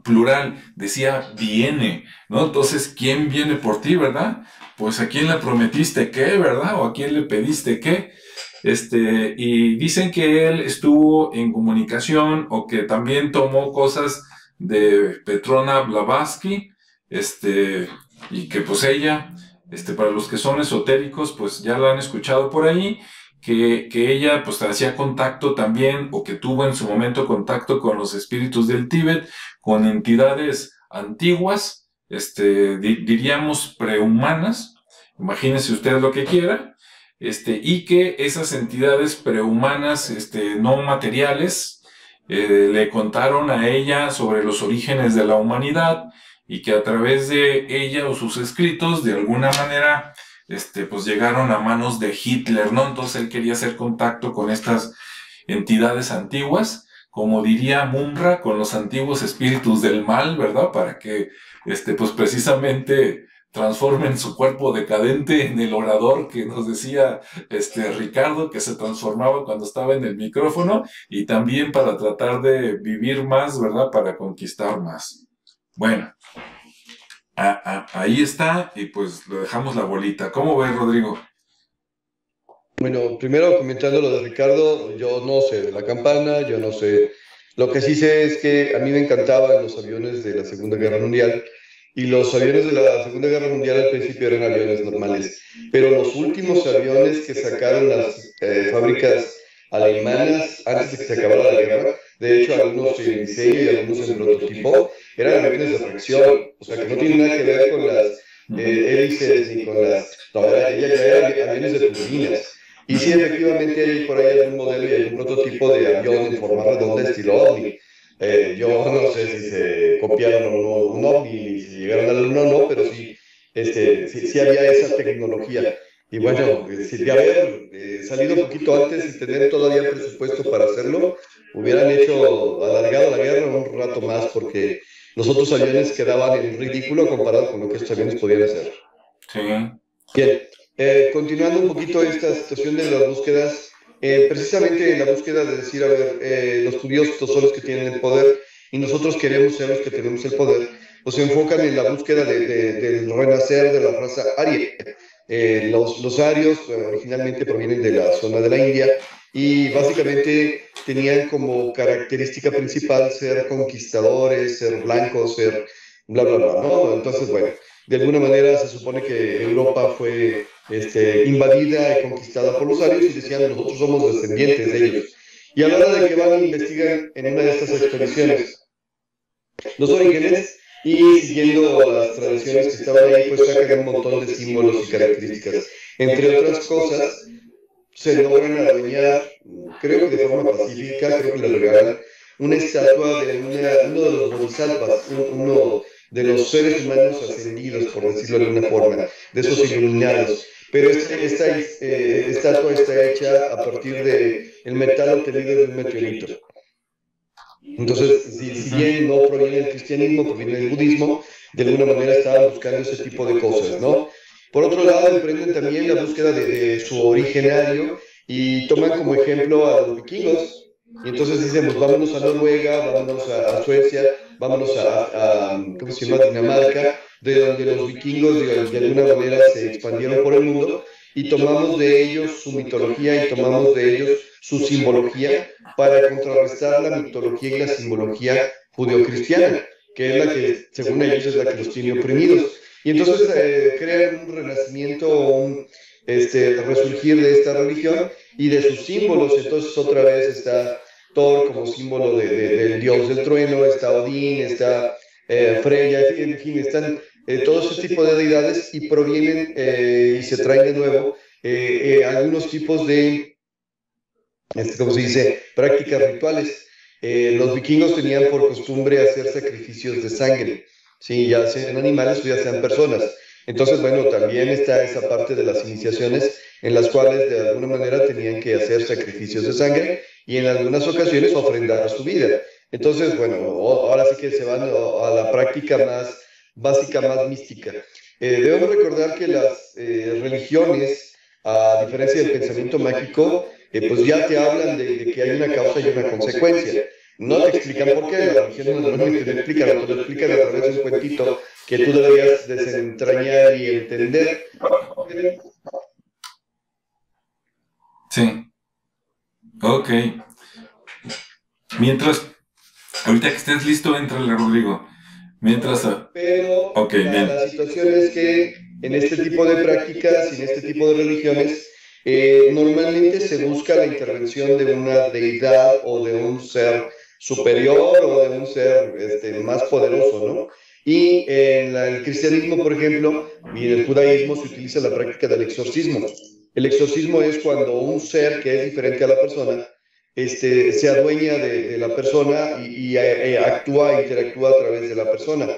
plural, decía viene, ¿no? Entonces, ¿quién viene por ti, verdad? Pues a quién le prometiste qué, ¿verdad? O a quién le pediste qué. Y dicen que él estuvo en comunicación o que también tomó cosas de Petrona Blavatsky, y que pues ella, para los que son esotéricos, pues ya la han escuchado por ahí, que ella pues hacía contacto también, o que tuvo en su momento contacto con los espíritus del Tíbet, con entidades antiguas, diríamos prehumanas, imagínense ustedes lo que quiera, y que esas entidades prehumanas, no materiales, le contaron a ella sobre los orígenes de la humanidad y que a través de ella o sus escritos, de alguna manera, pues llegaron a manos de Hitler, ¿no? Entonces él quería hacer contacto con estas entidades antiguas, como diría Mumra, con los antiguos espíritus del mal, ¿verdad? Para que, pues precisamente transformen su cuerpo decadente en el orador que nos decía Ricardo, que se transformaba cuando estaba en el micrófono, y también para tratar de vivir más, ¿verdad? Para conquistar más. Bueno, ahí está, y pues le dejamos la bolita. ¿Cómo ves, Rodrigo? Bueno, primero comentando lo de Ricardo, yo no sé de la campana, yo no sé. Lo que sí sé es que a mí me encantaban los aviones de la Segunda Guerra Mundial y los aviones de la Segunda Guerra Mundial al principio eran aviones normales, pero los últimos aviones que sacaron las fábricas alemanas antes de que se acabara la guerra, de hecho algunos en diseño y algunos en prototipo, eran aviones de reacción, o sea que no tienen nada que ver con las hélices ni con las... No, ya eran aviones de turbinas. Y sí, efectivamente hay por ahí algún modelo y algún prototipo de avión en forma redonda estilo OVNI. Yo no sé si se copiaron un OVNI, si llegaron a la luna o no, pero sí, sí había esa tecnología. Y bueno, si de haber salido un poquito antes y tener todavía presupuesto para hacerlo, hubieran alargado la guerra un rato más, porque los otros aviones quedaban en ridículo comparado con lo que estos aviones podían hacer. Sí. Bien. Continuando un poquito esta situación de las búsquedas, precisamente en la búsqueda de decir, a ver, los curiosos son los que tienen el poder y nosotros queremos ser los que tenemos el poder, pues se enfocan en la búsqueda del renacer de la raza aria. Los arios originalmente provienen de la zona de la India y básicamente tenían como característica principal ser conquistadores, ser blancos, ser bla, bla, bla, ¿no? Entonces, bueno, de alguna manera se supone que Europa fue invadida y conquistada por los arios y decían, nosotros somos descendientes de ellos. Y a la hora de que van a investigar en una de estas expediciones los orígenes y siguiendo las tradiciones que estaban ahí, pues sacan un montón de símbolos y características. Entre otras cosas, se logran adueñar, creo que de forma pacífica, creo que le regalan una estatua de uno de los bodhisattvas, uno de los seres humanos ascendidos, por decirlo de alguna forma, de esos iluminados. Pero esta estatua está hecha a partir del metal obtenido de un meteorito. Entonces, si bien no proviene del cristianismo, proviene del budismo, de alguna manera estaban buscando ese tipo de cosas, ¿no? Por otro lado, emprenden también la búsqueda de su originario y toman como ejemplo a los vikingos. Y entonces dicen, pues vámonos a Noruega, vámonos a Suecia, vámonos ¿cómo se llama? Dinamarca, de donde los vikingos de alguna manera se expandieron por el mundo y tomamos de ellos su mitología y tomamos de ellos su simbología para contrarrestar la mitología y la simbología judeocristiana, que es la que, según ellos, es la que los tiene oprimidos. Y entonces crean un renacimiento, un resurgir de esta religión y de sus símbolos. Entonces otra vez está Thor como símbolo del dios del trueno, está Odín, está Freya, en fin, están todo ese tipo de deidades y provienen y se traen de nuevo algunos tipos de, ¿cómo se dice?, prácticas rituales. Los vikingos tenían por costumbre hacer sacrificios de sangre, ¿sí? Ya sean animales o ya sean personas. Entonces, bueno, también está esa parte de las iniciaciones en las cuales de alguna manera tenían que hacer sacrificios de sangre y en algunas ocasiones ofrendar su vida. Entonces, bueno, ahora sí que se van a la práctica más básica, más mística. Debemos recordar que las religiones, a diferencia del pensamiento mágico, pues ya te hablan de que hay una causa y una consecuencia. No te explican por qué, la religión normalmente te explican, o te lo explican a través de un cuentito que tú deberías desentrañar y entender. Sí, ok. Mientras, ahorita que estés listo, entrale, Rodrigo. Mientras, pero ok, bien. la situación es que en este tipo de prácticas y en este tipo de religiones, normalmente se busca la intervención de una deidad o de un ser superior o de un ser más poderoso, ¿no? Y en el cristianismo, por ejemplo, y en el judaísmo se utiliza la práctica del exorcismo. El exorcismo es cuando un ser que es diferente a la persona se adueña de la persona y actúa, interactúa a través de la persona.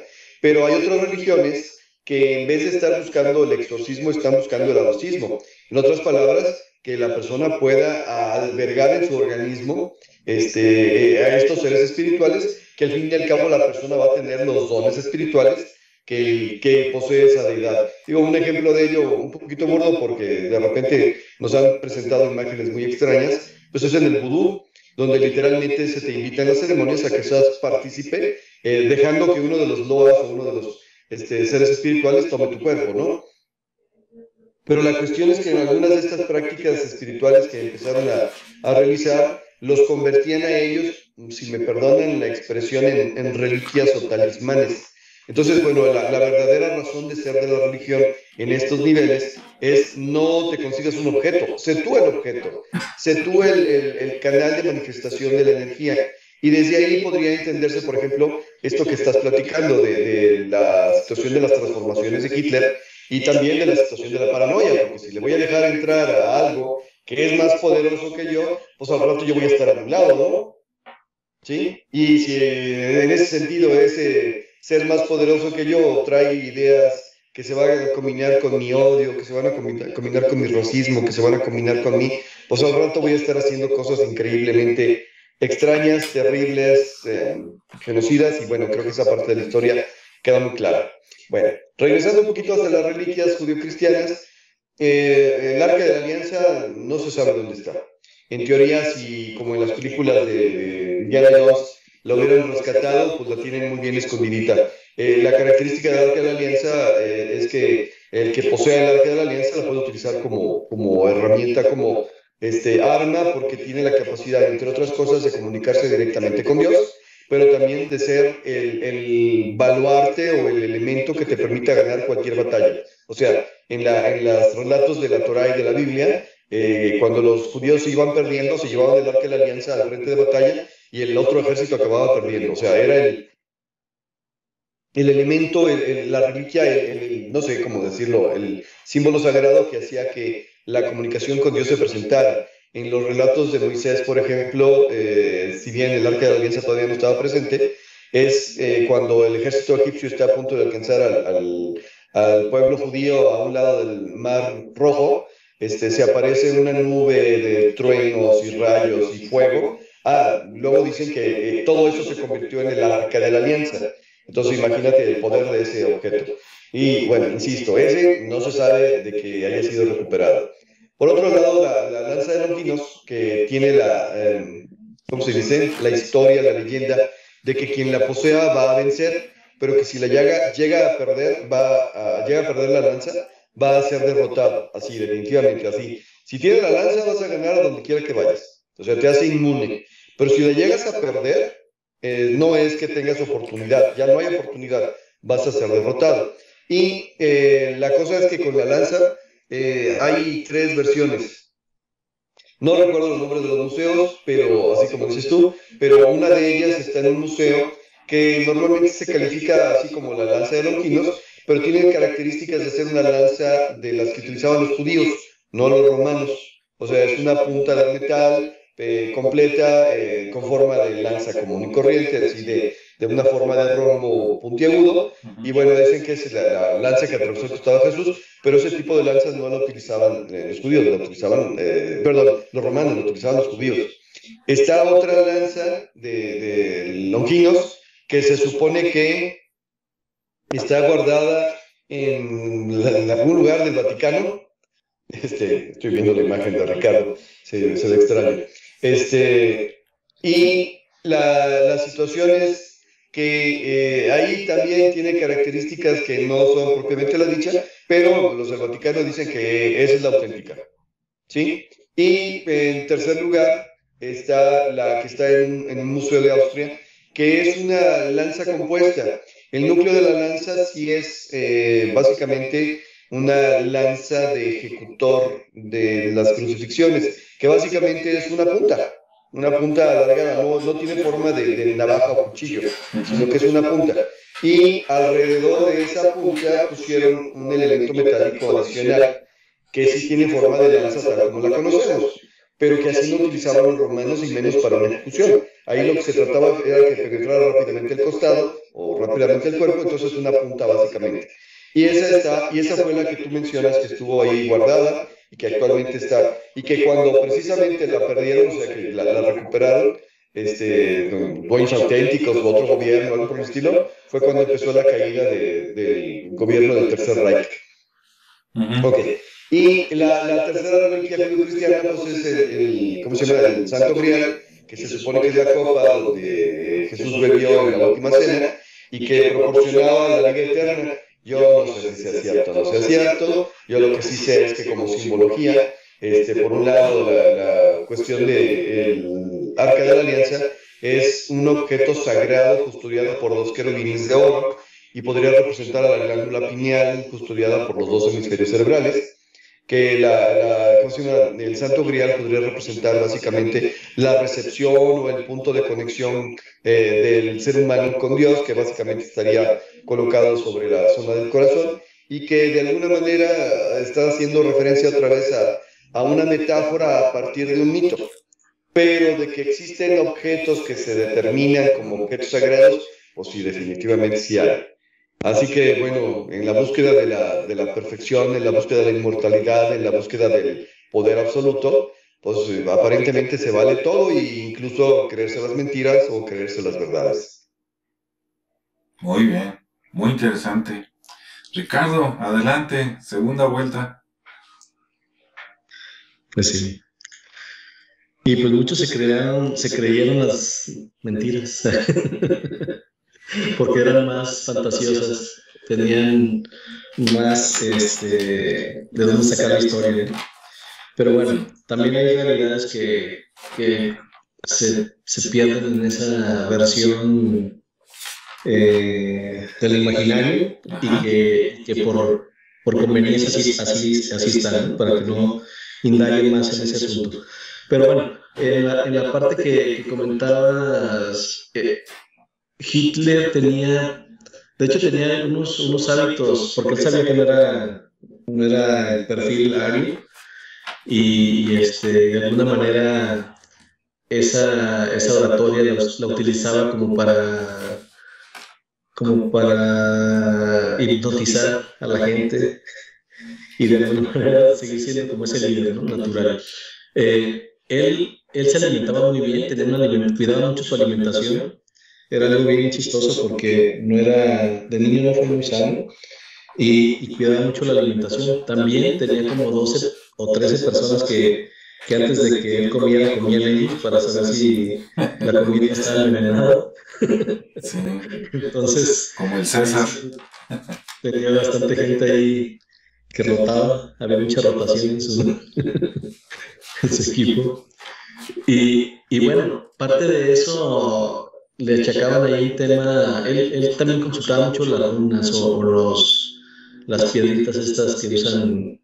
Pero hay otras religiones que en vez de estar buscando el exorcismo, están buscando el adorcismo. En otras palabras, que la persona pueda albergar en su organismo a estos seres espirituales, que al fin y al cabo la persona va a tener los dones espirituales que posee esa deidad. Digo, un ejemplo de ello un poquito burdo porque de repente nos han presentado imágenes muy extrañas, pues es en el vudú, donde literalmente se te invita en las ceremonias a que seas partícipe, dejando que uno de los loas o uno de los seres espirituales tome tu cuerpo, ¿no? Pero la cuestión es que en algunas de estas prácticas espirituales que empezaron a realizar, los convertían a ellos, si me perdonan la expresión, en reliquias o talismanes. Entonces, bueno, la verdadera razón de ser de la religión en estos niveles es no te consigas un objeto, sé tú el objeto, sé tú el canal de manifestación de la energía. Y desde ahí podría entenderse, por ejemplo, esto que estás platicando de la situación de las transformaciones de Hitler y también de la situación de la paranoia, porque si le voy a dejar entrar a algo que es más poderoso que yo, pues al rato yo voy a estar a un lado, ¿no? ¿Sí? Y si en ese sentido ese ser más poderoso que yo trae ideas que se van a combinar con mi odio, que se van a combinar con mi racismo, que se van a combinar con mí, pues al rato voy a estar haciendo cosas increíblemente extrañas, terribles, genocidas, y bueno, creo que esa parte de la historia queda muy clara. Bueno, regresando un poquito hasta las reliquias judio-cristianas, el Arca de la Alianza no se sabe dónde está. En teoría, si como en las películas de Indiana Jones la hubieran rescatado, pues la tienen muy bien escondidita. La característica del Arca de la Alianza es que el que posea el Arca de la Alianza la puede utilizar como herramienta, como arma, porque tiene la capacidad, entre otras cosas, de comunicarse directamente con Dios, pero también de ser el baluarte o el elemento que te permita ganar cualquier batalla. O sea, en los relatos de la Torá y de la Biblia, cuando los judíos se iban perdiendo, se llevaban el Arca de la Alianza al frente de batalla y el otro ejército acababa perdiendo. O sea, era el elemento, la reliquia, no sé cómo decirlo, el símbolo sagrado que hacía que la comunicación con Dios se presentara. En los relatos de Moisés, por ejemplo, si bien el Arca de la Alianza todavía no estaba presente, es cuando el ejército egipcio está a punto de alcanzar al pueblo judío a un lado del Mar Rojo, se aparece una nube de truenos y rayos y fuego. Luego dicen que todo eso se convirtió en el Arca de la Alianza. Entonces imagínate el poder de ese objeto. Y bueno, insisto, ese no se sabe de que haya sido recuperado. Por otro lado, la lanza de Longinos, que tiene ¿cómo se dice? La historia, la leyenda de que quien la posea va a vencer, pero que si la llega a perder, llega a perder la lanza, va a ser derrotado, así, definitivamente, así. Si tienes la lanza, vas a ganar a donde quiera que vayas. O sea, te hace inmune. Pero si la llegas a perder, no es que tengas oportunidad, ya no hay oportunidad, vas a ser derrotado. Y la cosa es que con la lanza hay tres versiones. No recuerdo los nombres de los museos, pero así como dices tú, pero una de ellas está en un museo que normalmente se califica así como la lanza de Longinos, pero tiene características de ser una lanza de las que utilizaban los judíos, no los romanos. O sea, es una punta de metal completa, con forma de lanza común y corriente, así de una forma de rombo puntiagudo. Y bueno, dicen que es la lanza que atravesó el costado de Jesús, pero ese tipo de lanzas no la utilizaban los judíos, la utilizaban, perdón, los romanos, la utilizaban los judíos. Está otra lanza de Longinos que se supone que está guardada en algún lugar del Vaticano. Estoy viendo la imagen de Ricardo, se ve extraño. Y la situación es que ahí también tiene características que no son propiamente la dicha, pero los del Vaticano dicen que esa es la auténtica, ¿sí? Y en tercer lugar está la que está en un museo de Austria, que es una lanza compuesta. El núcleo de la lanza sí es básicamente una lanza de ejecutor de las crucifixiones, que básicamente es una punta alargada, no tiene forma de navaja o cuchillo, sino que es una punta. Y alrededor de esa punta pusieron un elemento metálico adicional que sí tiene forma de lanza tal como la conocemos, pero que así no utilizaban los romanos y menos para una ejecución. Ahí lo que se trataba era que penetrara rápidamente el costado o rápidamente el cuerpo, entonces una punta básicamente. Y esa fue la que tú mencionas que estuvo ahí guardada y que actualmente está, y que cuando precisamente la perdieron, o sea, que la recuperaron, dueños auténticos o otro gobierno, algo por el estilo, fue cuando empezó la caída del gobierno del Tercer Reich. Ok. Y la tercera reliquia judio-cristiana, pues es ¿cómo se llama? El Santo Grial, que se supone que es la copa donde Jesús bebió en la última cena y que proporcionaba la vida eterna. Yo no sé si sea cierto o no sea cierto. Yo lo que sí sé es que como simbología, por un lado, la cuestión del Arca de la Alianza es un objeto sagrado custodiado por dos querubines de oro y podría representar a la glándula pineal custodiada por los dos hemisferios cerebrales, que el Santo Grial podría representar básicamente la recepción o el punto de conexión del ser humano con Dios, que básicamente estaría colocado sobre la zona del corazón y que de alguna manera está haciendo referencia otra vez a una metáfora a partir de un mito, pero de que existen objetos que se determinan como objetos sagrados, pues sí, definitivamente sí hay. Así que, bueno, en la búsqueda de la perfección, en la búsqueda de la inmortalidad, en la búsqueda del poder absoluto, pues aparentemente se vale todo e incluso creerse las mentiras o creerse las verdades. Muy bien, muy interesante. Ricardo, adelante, segunda vuelta. Pues sí. Y pues muchos se creyeron las mentiras. Porque eran más fantasiosas, tenían más de dónde sacar la historia. Pero bueno, también hay realidades que se pierden en esa versión del imaginario y que por conveniencia así están, ¿no? Para que no indaguen más en ese asunto. Pero bueno, en la parte que comentabas, Hitler tenía unos hábitos, porque él sabía que no era el perfil ario, y de alguna manera esa oratoria la utilizaba como para hipnotizar a la gente y de alguna manera seguir siendo como ese líder, ¿no? Natural. Él se alimentaba muy bien, cuidaba mucho su alimentación. Era algo bien chistoso porque de niño no fue muy sano y cuidaba mucho la alimentación. También tenía como 12 o 13 personas que antes de que él comiera, comían ellos para saber si la comida estaba envenenada. Sí, Entonces, como el César. tenía bastante gente ahí que rotaba, había mucha rotación en su equipo. Y bueno, parte de eso le achacaban ahí un tema, él también consultaba mucho las runas o las piedritas estas que usan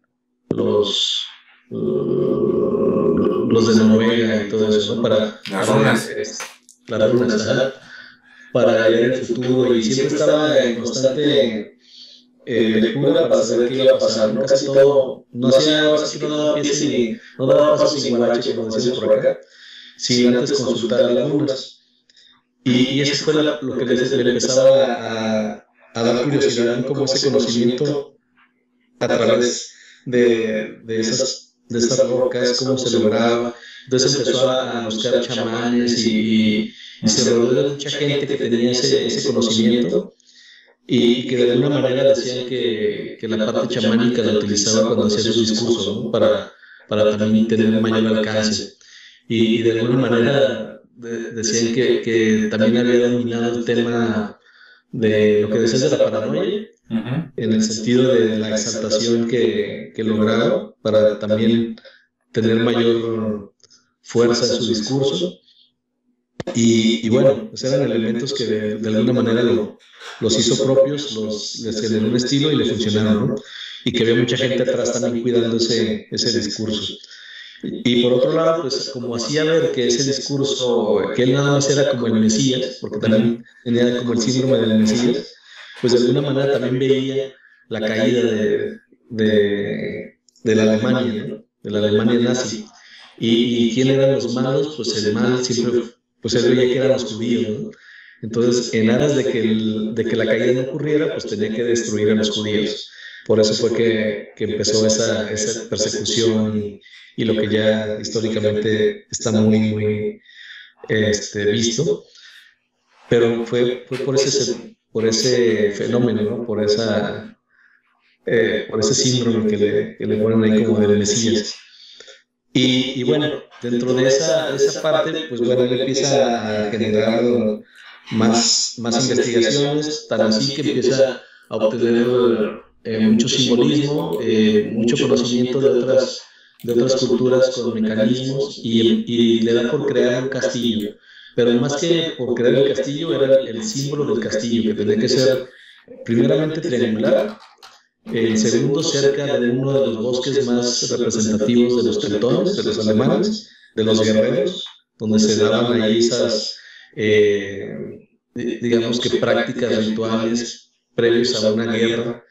los, los de Noruega y todo eso, ¿no? Las runas. Las runas, ajá, para hallar el futuro, y siempre estaba en constante lectura para saber qué iba a pasar, ¿no? Casi todo, no hacía, casi no daba pies ni, no daba paso sin guarache, como decimos por acá, sin antes consultar las runas. Y eso fue lo que le empezaba a dar curiosidad, como ese conocimiento a través de esas rocas, cómo se lograba. Entonces empezó a buscar chamanes y se rodeó de mucha gente que tenía ese conocimiento y que de alguna manera decían que la parte chamánica la utilizaba cuando hacía sus discursos, ¿no? Para también tener mayor alcance. Y de alguna manera decían que también había dominado el tema de lo que decían de la paranoia, en el sentido de la exaltación que lograba para también tener mayor fuerza en su discurso. Y bueno, pues eran elementos que de alguna manera los hizo propios, les generó un estilo y le funcionaron, ¿no? Y que había mucha gente atrás también cuidando ese discurso. Y por otro lado, pues como hacía ver que ese discurso, que él nada más era como el Mesías, porque también tenía como el síndrome del Mesías, pues de alguna manera también veía la caída de la Alemania, ¿no? De la Alemania nazi. ¿Y quién eran los malos? Pues el mal siempre, pues él veía que eran los judíos, ¿no? Entonces, en aras de que la caída no ocurriera, pues tenía que destruir a los judíos. Por eso fue que empezó esa persecución y lo que ya históricamente está muy visto. Pero fue por ese fenómeno, ¿no? Por ese síndrome que le ponen ahí como del Mesías. Y bueno, dentro de esa parte, pues bueno, él empieza a generar más investigaciones, tan así que empieza a obtener mucho simbolismo, mucho conocimiento de otras culturas con mecanismos, y le da por crear un castillo. Pero más que por crear el castillo, era el símbolo del castillo, que tenía que ser primeramente triangular, el segundo cerca de uno de los bosques más representativos de los teutones, de los alemanes, de los guerreros, donde se daban ahí esas, digamos que prácticas rituales previos a una guerra,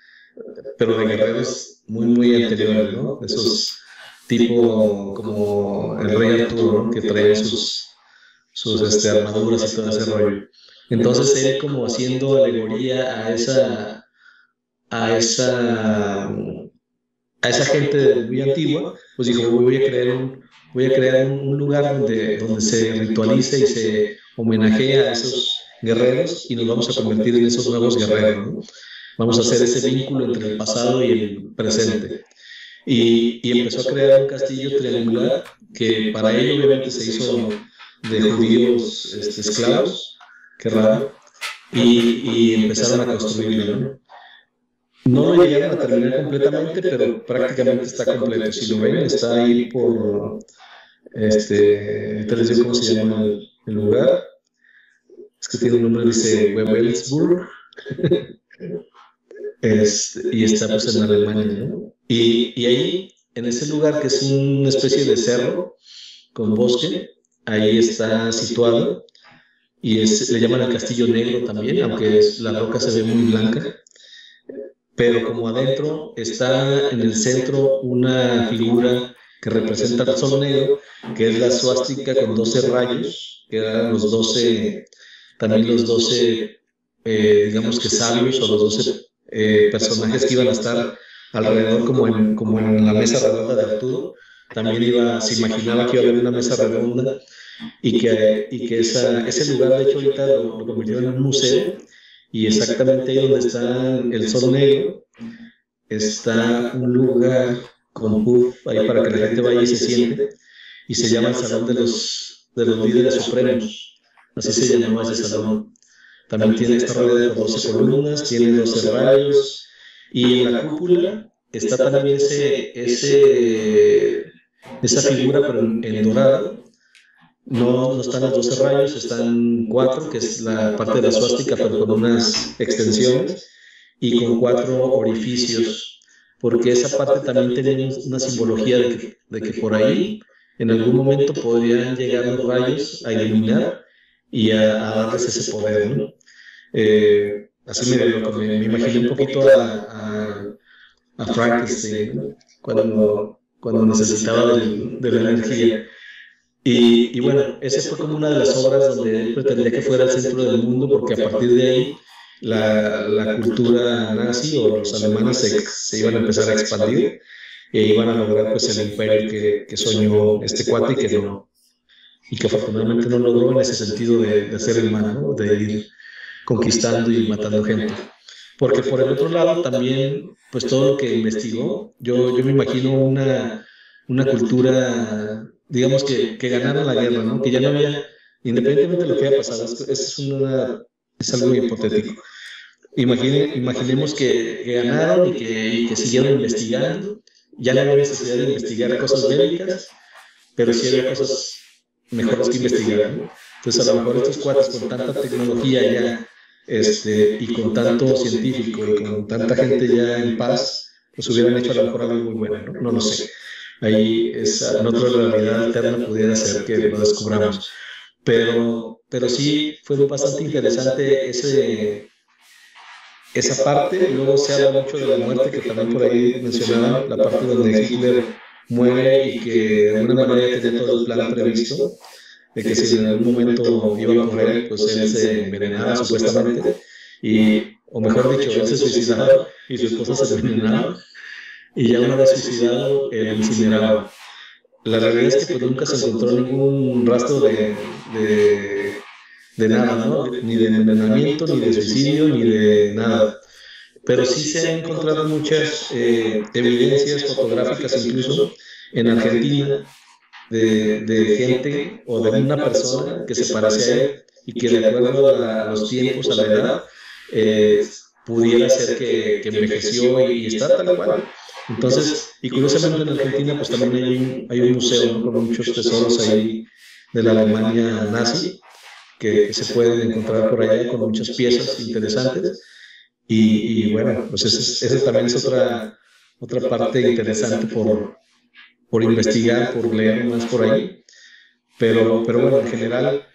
pero de guerreros muy anteriores, ¿no? Esos tipo como el rey Arturo, ¿no? Que traía sus armaduras y todo ese rollo. Entonces él, como haciendo alegoría a esa gente muy antigua, pues dijo, voy a crear un lugar donde se ritualice y se homenajee a esos guerreros, y nos vamos a convertir en esos nuevos guerreros, ¿no? Vamos a hacer ese vínculo entre el pasado y el presente. Y empezó a crear un castillo triangular que para ello obviamente se hizo de judíos esclavos, qué raro, y empezaron a construirlo, ¿no? No lo llegaron a terminar completamente, pero prácticamente está completo. Si lo ven, está ahí por, te les digo cómo se llama el lugar. Es que tiene un nombre, dice Wewelsburg. Y está pues en Alemania, ¿no? Y ahí, en ese lugar que es una especie de cerro con bosque, ahí está situado, y le llaman el Castillo Negro también, aunque la roca se ve muy blanca. Pero como adentro está en el centro una figura que representa el sol negro, que es la suástica con 12 rayos, que eran los 12, también los 12, digamos que sabios, o los 12 personajes que iban a estar alrededor, como en la mesa redonda de Arturo. También se imaginaba que iba a haber una mesa redonda, y que ese lugar, de hecho, ahorita lo convirtieron en un museo. Y exactamente ahí donde está el sol negro, está un lugar con puff ahí para que la gente vaya y se siente, y se llama el Salón de los Líderes Supremos, así se llamaba ese salón. También tiene, está rodeada por 12 columnas, tiene 12 rayos, y en la cúpula está también esa figura, pero en dorado. No están los 12 rayos, están 4, que es la parte de la suástica, pero con unas extensiones, y con 4 orificios, porque esa parte también tiene una simbología de que por ahí en algún momento podrían llegar los rayos a iluminar y a darles ese poder, ¿no? Así me imaginé un poquito a Frankenstein, ¿no? cuando necesitaba de la energía. Y bueno, esa fue como una de las obras donde él pretendía que fuera el centro del mundo, porque a partir de ahí la cultura nazi o los alemanes se iban a empezar a expandir e iban a lograr pues el imperio que soñó este cuate y que afortunadamente no logró en ese sentido de hacer el mal, ¿no? De ir conquistando y matando gente. Porque por el otro lado también, pues todo lo que investigó, yo me imagino una cultura, digamos, que ganara la guerra, ¿no? Que ya no había, independientemente de lo que haya pasado, es algo hipotético. Imaginemos que ganaron y que siguieron investigando, ya no había necesidad de investigar cosas bélicas, pero sí había cosas mejores que investigar, ¿no? Entonces a lo mejor estos cuates con tanta tecnología ya, y con tanto científico y con tanta gente ya en paz, pues hubieran hecho a lo mejor algo muy bueno, ¿no? No lo sé. Ahí en otra realidad alterna pudiera ser que lo descubramos. Pero sí fue bastante interesante esa parte. Luego se habla mucho de la muerte, que también por ahí mencionaban, la parte donde Hitler muere y que de alguna manera tenía todo el plan previsto, de que si en algún momento iba a morir, pues él se envenenaba supuestamente, o mejor dicho, él se suicidaba y su esposa se envenenaba, y ya una vez suicidado, él incineraba. La realidad es que pues nunca se encontró ningún rastro de nada, ¿no? Ni de envenenamiento, ni de suicidio, ni de nada. Pero sí se han encontrado muchas evidencias fotográficas, incluso en Argentina, de gente o de una persona que se parece a él y que de acuerdo a los tiempos, a la edad, pudiera ser que envejeció y está tal cual. Entonces, y curiosamente en Argentina pues también hay un museo, ¿no? Con muchos tesoros ahí de la Alemania nazi que se pueden encontrar por allá con muchas piezas interesantes. Y bueno, pues esa también es otra parte interesante por investigar, por leer más por ahí. Pero bueno, en general,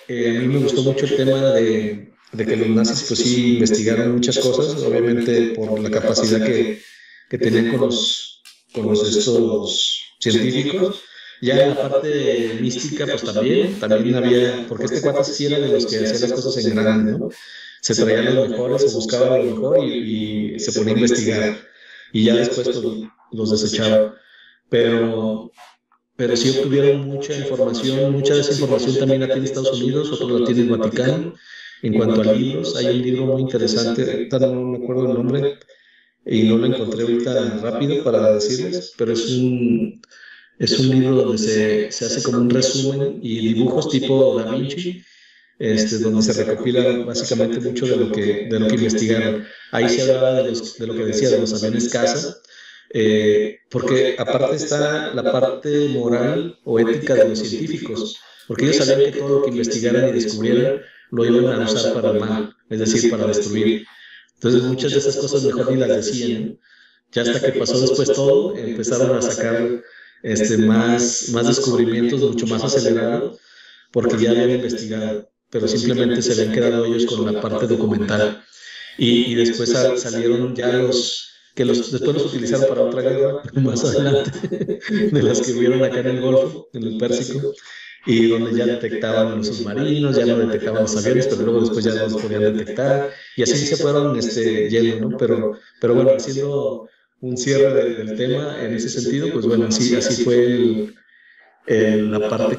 a mí me gustó mucho el tema de que los nazis pues sí investigaron muchas cosas, obviamente por la capacidad que tenían con los estos científicos. Ya en la parte mística pues también había, porque este cuate sí era de los que hacían las cosas en grande, ¿no? Se traían los mejores, se buscaba lo mejor y se ponía a investigar. Y ya después pues, los desechaba. Pero sí obtuvieron mucha información, mucha de esa información también la tiene Estados Unidos, otro la tiene el Vaticano. En cuanto a libros, hay un libro muy interesante, ahorita no me acuerdo el nombre y no lo encontré ahorita rápido para decirles, pero es un libro donde se hace como un resumen y dibujos tipo Da Vinci, donde se recopila básicamente mucho de lo que investigaron. Ahí se hablaba de lo que decía de los aviones caza, porque aparte está la parte moral o ética de los científicos, porque ellos sabían que todo lo que investigaran y descubrieran lo iban a usar para el mal, es decir, para destruir. Entonces muchas de esas cosas mejor ni las decían, ¿no? Ya hasta que pasó después todo, empezaron a sacar más descubrimientos mucho más acelerados, porque ya habían investigado, pero simplemente se habían quedado ellos con la parte documental. Y después salieron ya después los utilizaron para otra guerra más adelante, de las que vieron acá en el Golfo, en el Pérsico, y donde ya detectaban los submarinos, ya no detectaban los aviones, pero luego después ya los podían detectar, y así se fueron yendo, ¿no? Pero bueno, haciendo un cierre del tema en ese sentido, pues bueno, así fue la parte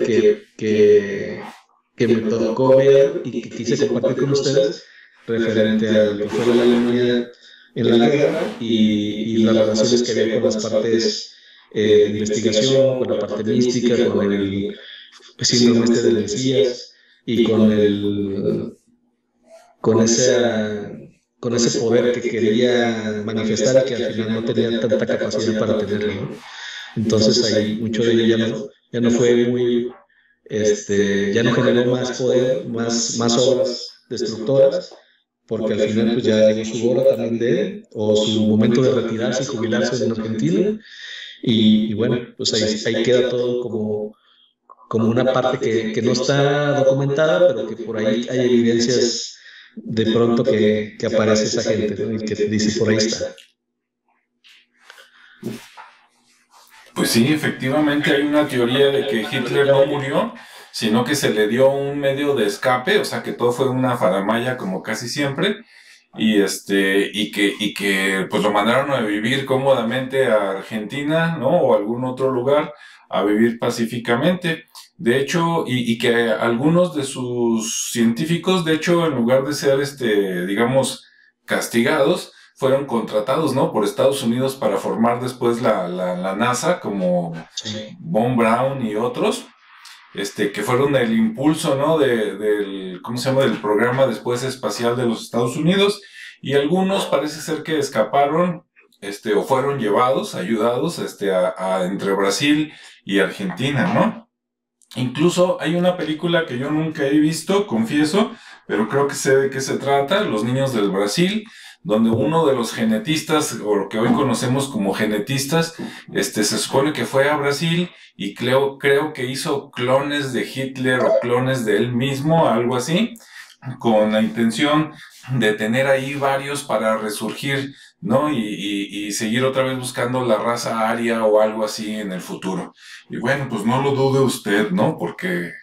que me tocó ver y que quise compartir con ustedes referente a lo que fue la Alemania en la guerra y las relaciones que había con las partes de investigación, con la parte mística, con el síndrome del Mesías y con esa, con ese poder que quería manifestar y que al final no tenía tanta capacidad para tenerlo, ¿no? Entonces ahí mucho de ello ya no fue muy, ya no generó más poder, más obras destructoras, porque al final pues ya llegó su hora también de él, o su momento de retirarse y jubilarse en Argentina, y bueno, pues ahí queda todo como una parte que no está documentada, pero que por ahí hay evidencias de pronto que aparece esa gente, ¿no? Y que dice, por ahí está. Pues sí, efectivamente hay una teoría de que Hitler no murió, sino que se le dio un medio de escape, o sea que todo fue una faramalla como casi siempre, y que pues lo mandaron a vivir cómodamente a Argentina, ¿no? O a algún otro lugar a vivir pacíficamente. De hecho, y que algunos de sus científicos, de hecho, en lugar de ser, digamos, castigados, fueron contratados, ¿no? Por Estados Unidos para formar después la NASA, como Von Braun y otros, que fueron el impulso, ¿no? Del, ¿cómo se llama? Del programa después espacial de los Estados Unidos, y algunos parece ser que escaparon, o fueron llevados, ayudados, entre Brasil y Argentina, ¿no? Incluso hay una película que yo nunca he visto, confieso, pero creo que sé de qué se trata, Los Niños del Brasil, donde uno de los genetistas, o lo que hoy conocemos como genetistas, se supone que fue a Brasil y creo que hizo clones de Hitler o clones de él mismo, algo así, con la intención de tener ahí varios para resurgir, ¿no? Y seguir otra vez buscando la raza aria o algo así en el futuro. Y bueno, pues no lo dude usted, ¿no? Porque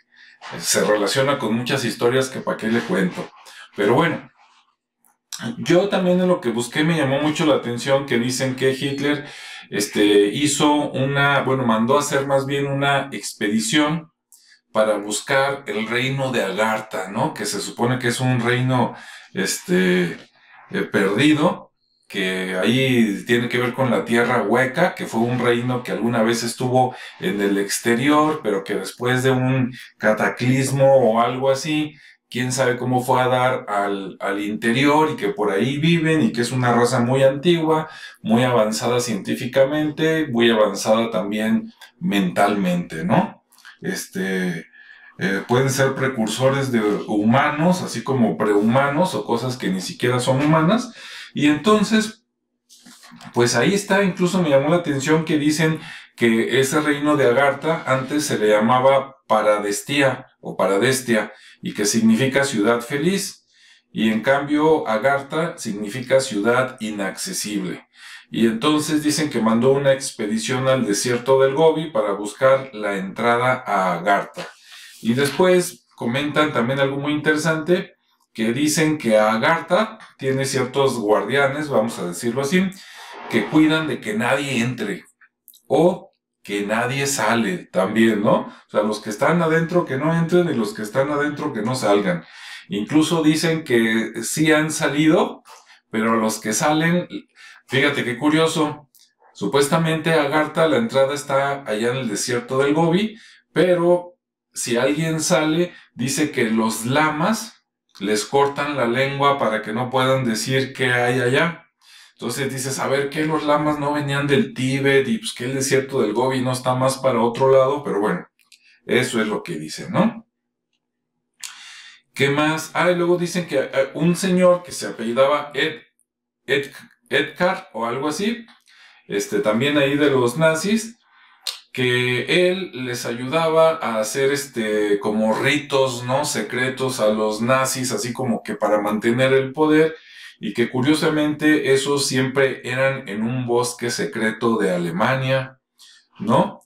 se relaciona con muchas historias que para qué le cuento. Pero bueno, yo también en lo que busqué me llamó mucho la atención que dicen que Hitler mandó a hacer más bien una expedición para buscar el reino de Agartha, ¿no? Que se supone que es un reino perdido, que ahí tiene que ver con la tierra hueca, que fue un reino que alguna vez estuvo en el exterior, pero que después de un cataclismo o algo así, quién sabe cómo fue a dar al interior, y que por ahí viven, y que es una raza muy antigua, muy avanzada científicamente, muy avanzada también mentalmente, ¿no? Pueden ser precursores de humanos, así como prehumanos o cosas que ni siquiera son humanas. Y entonces, pues ahí está, incluso me llamó la atención que dicen que ese reino de Agartha antes se le llamaba Paradestia o Paradestia, y que significa ciudad feliz, y en cambio Agartha significa ciudad inaccesible. Y entonces dicen que mandó una expedición al desierto del Gobi para buscar la entrada a Agartha. Y después comentan también algo muy interesante, que dicen que Agartha tiene ciertos guardianes, vamos a decirlo así, que cuidan de que nadie entre o que nadie sale también, ¿no? O sea, los que están adentro que no entren, y los que están adentro que no salgan. Incluso dicen que sí han salido, pero los que salen, fíjate qué curioso, supuestamente Agartha la entrada está allá en el desierto del Gobi, pero si alguien sale, dice que los lamas les cortan la lengua para que no puedan decir qué hay allá. Entonces dices, a ver, ¿qué los lamas no venían del Tíbet? Y pues que el desierto del Gobi no está más para otro lado, pero bueno, eso es lo que dicen, ¿no? ¿Qué más? Y luego dicen que un señor que se apellidaba Edgar o algo así, también ahí de los nazis, que él les ayudaba a hacer como ritos, ¿no? Secretos a los nazis, así como que para mantener el poder, y que curiosamente esos siempre eran en un bosque secreto de Alemania, ¿no?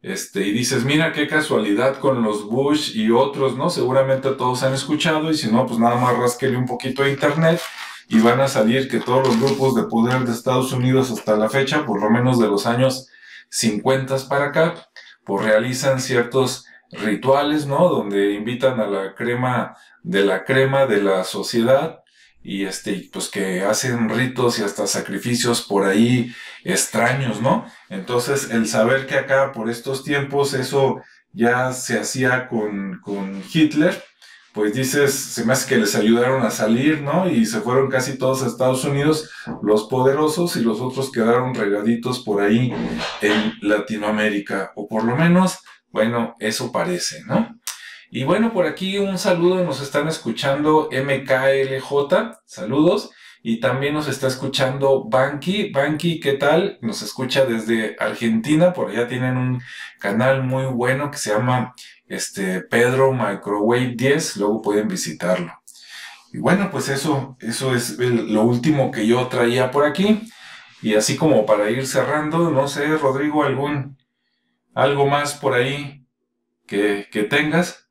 Y dices, mira qué casualidad con los Bush y otros, ¿no? Seguramente todos han escuchado, y si no, pues nada más rasquele un poquito de internet y van a salir que todos los grupos de poder de Estados Unidos hasta la fecha, por lo menos de los años 50 para acá, pues realizan ciertos rituales, ¿no? Donde invitan a la crema de la sociedad, y pues que hacen ritos y hasta sacrificios por ahí extraños, ¿no? Entonces, el saber que acá por estos tiempos eso ya se hacía con Hitler, pues dices, se me hace que les ayudaron a salir, ¿no? Y se fueron casi todos a Estados Unidos, los poderosos, y los otros quedaron regaditos por ahí en Latinoamérica, o por lo menos, bueno, eso parece, ¿no? Y bueno, por aquí un saludo, nos están escuchando MKLJ, saludos, y también nos está escuchando Banky. Banky, ¿qué tal? Nos escucha desde Argentina, por allá tienen un canal muy bueno que se llama Pedro Microwave 10, luego pueden visitarlo. Y bueno, pues eso es lo último que yo traía por aquí. Y así como para ir cerrando, no sé, Rodrigo, algo más por ahí que tengas.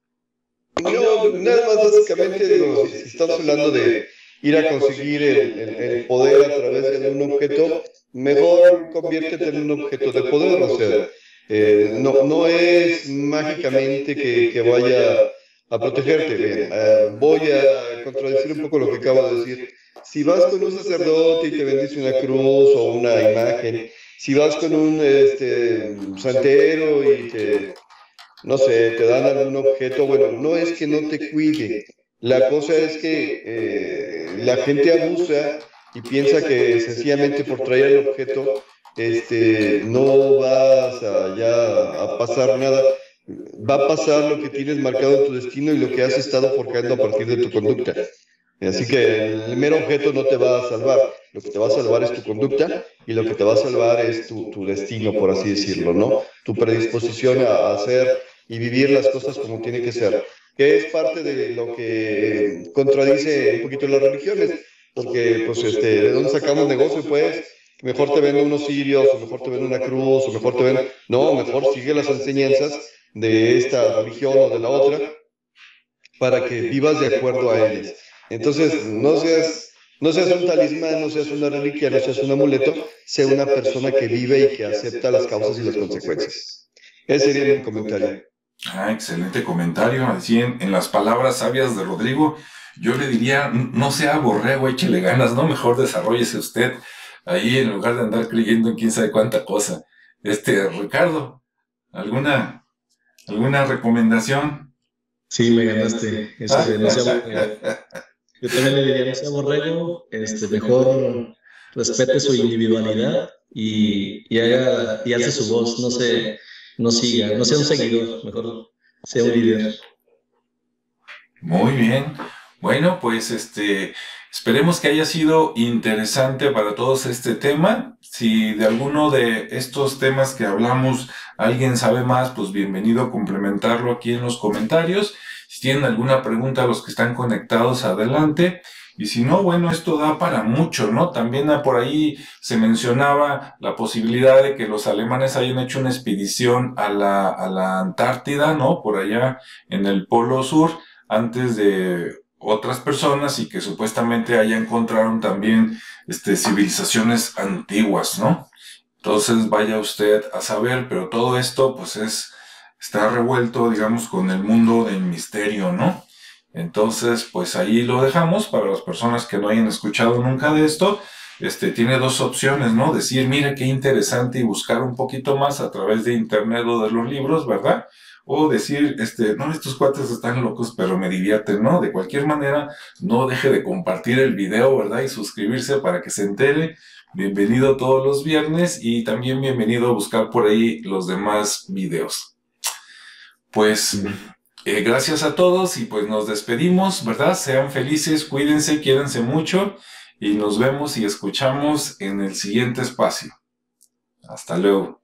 No, nada más básicamente digo, si estamos hablando de ir a conseguir el poder a través de un objeto, mejor conviértete en un objeto de poder, o sea, no es mágicamente que vaya a protegerte. Bien, voy a contradecir un poco lo que acabo de decir. Si vas con un sacerdote y te bendice una cruz o una imagen, si vas con un santero y no sé, te dan algún objeto, bueno, no es que no te cuide, la cosa es que la gente abusa y piensa que sencillamente por traer el objeto, no vas a pasar nada, va a pasar lo que tienes marcado en tu destino y lo que has estado forjando a partir de tu conducta. Así que el mero objeto no te va a salvar, lo que te va a salvar es tu conducta y lo que te va a salvar es tu destino, por así decirlo, ¿no? Tu predisposición a hacer y vivir las cosas como tiene que ser, que es parte de lo que contradice un poquito las religiones, porque pues ¿de dónde sacamos negocio? Pues mejor te vendo unos cirios, o mejor te vendo una cruz, o mejor te vendo... No, mejor sigue las enseñanzas de esta religión o de la otra para que vivas de acuerdo a ellas. Entonces, no seas un talismán, no seas una reliquia, no seas un amuleto, sea una persona que vive y que acepta las causas y las consecuencias. Ese sería mi comentario. Excelente comentario. Así en las palabras sabias de Rodrigo, yo le diría, no sea borrego, échele ganas, ¿no? Mejor desarrollese usted ahí en lugar de andar creyendo en quién sabe cuánta cosa. Ricardo, ¿alguna recomendación? Sí, me ganaste. No sea, yo también le diría, no sea borrego, mejor respete su individualidad y alce su voz, no siga, no sea un seguidor, mejor sea un líder. Muy bien. Bueno, pues esperemos que haya sido interesante para todos este tema. Si de alguno de estos temas que hablamos alguien sabe más, pues bienvenido a complementarlo aquí en los comentarios. Si tienen alguna pregunta, los que están conectados, adelante. Y si no, bueno, esto da para mucho, ¿no? También por ahí se mencionaba la posibilidad de que los alemanes hayan hecho una expedición a la Antártida, ¿no? Por allá en el Polo Sur, antes de otras personas, y que supuestamente allá encontraron también civilizaciones antiguas, ¿no? Entonces vaya usted a saber, pero todo esto pues está revuelto, digamos, con el mundo del misterio, ¿no? Entonces, pues ahí lo dejamos para las personas que no hayan escuchado nunca de esto. Tiene dos opciones, ¿no? Decir, mira qué interesante, y buscar un poquito más a través de internet o de los libros, ¿verdad? O decir, no, estos cuates están locos, pero me divierten, ¿no? De cualquier manera, no deje de compartir el video, ¿verdad? Y suscribirse para que se entere. Bienvenido todos los viernes, y también bienvenido a buscar por ahí los demás videos. Pues, gracias a todos, y pues nos despedimos, ¿verdad? Sean felices, cuídense, quiéranse mucho, y nos vemos y escuchamos en el siguiente espacio. Hasta luego.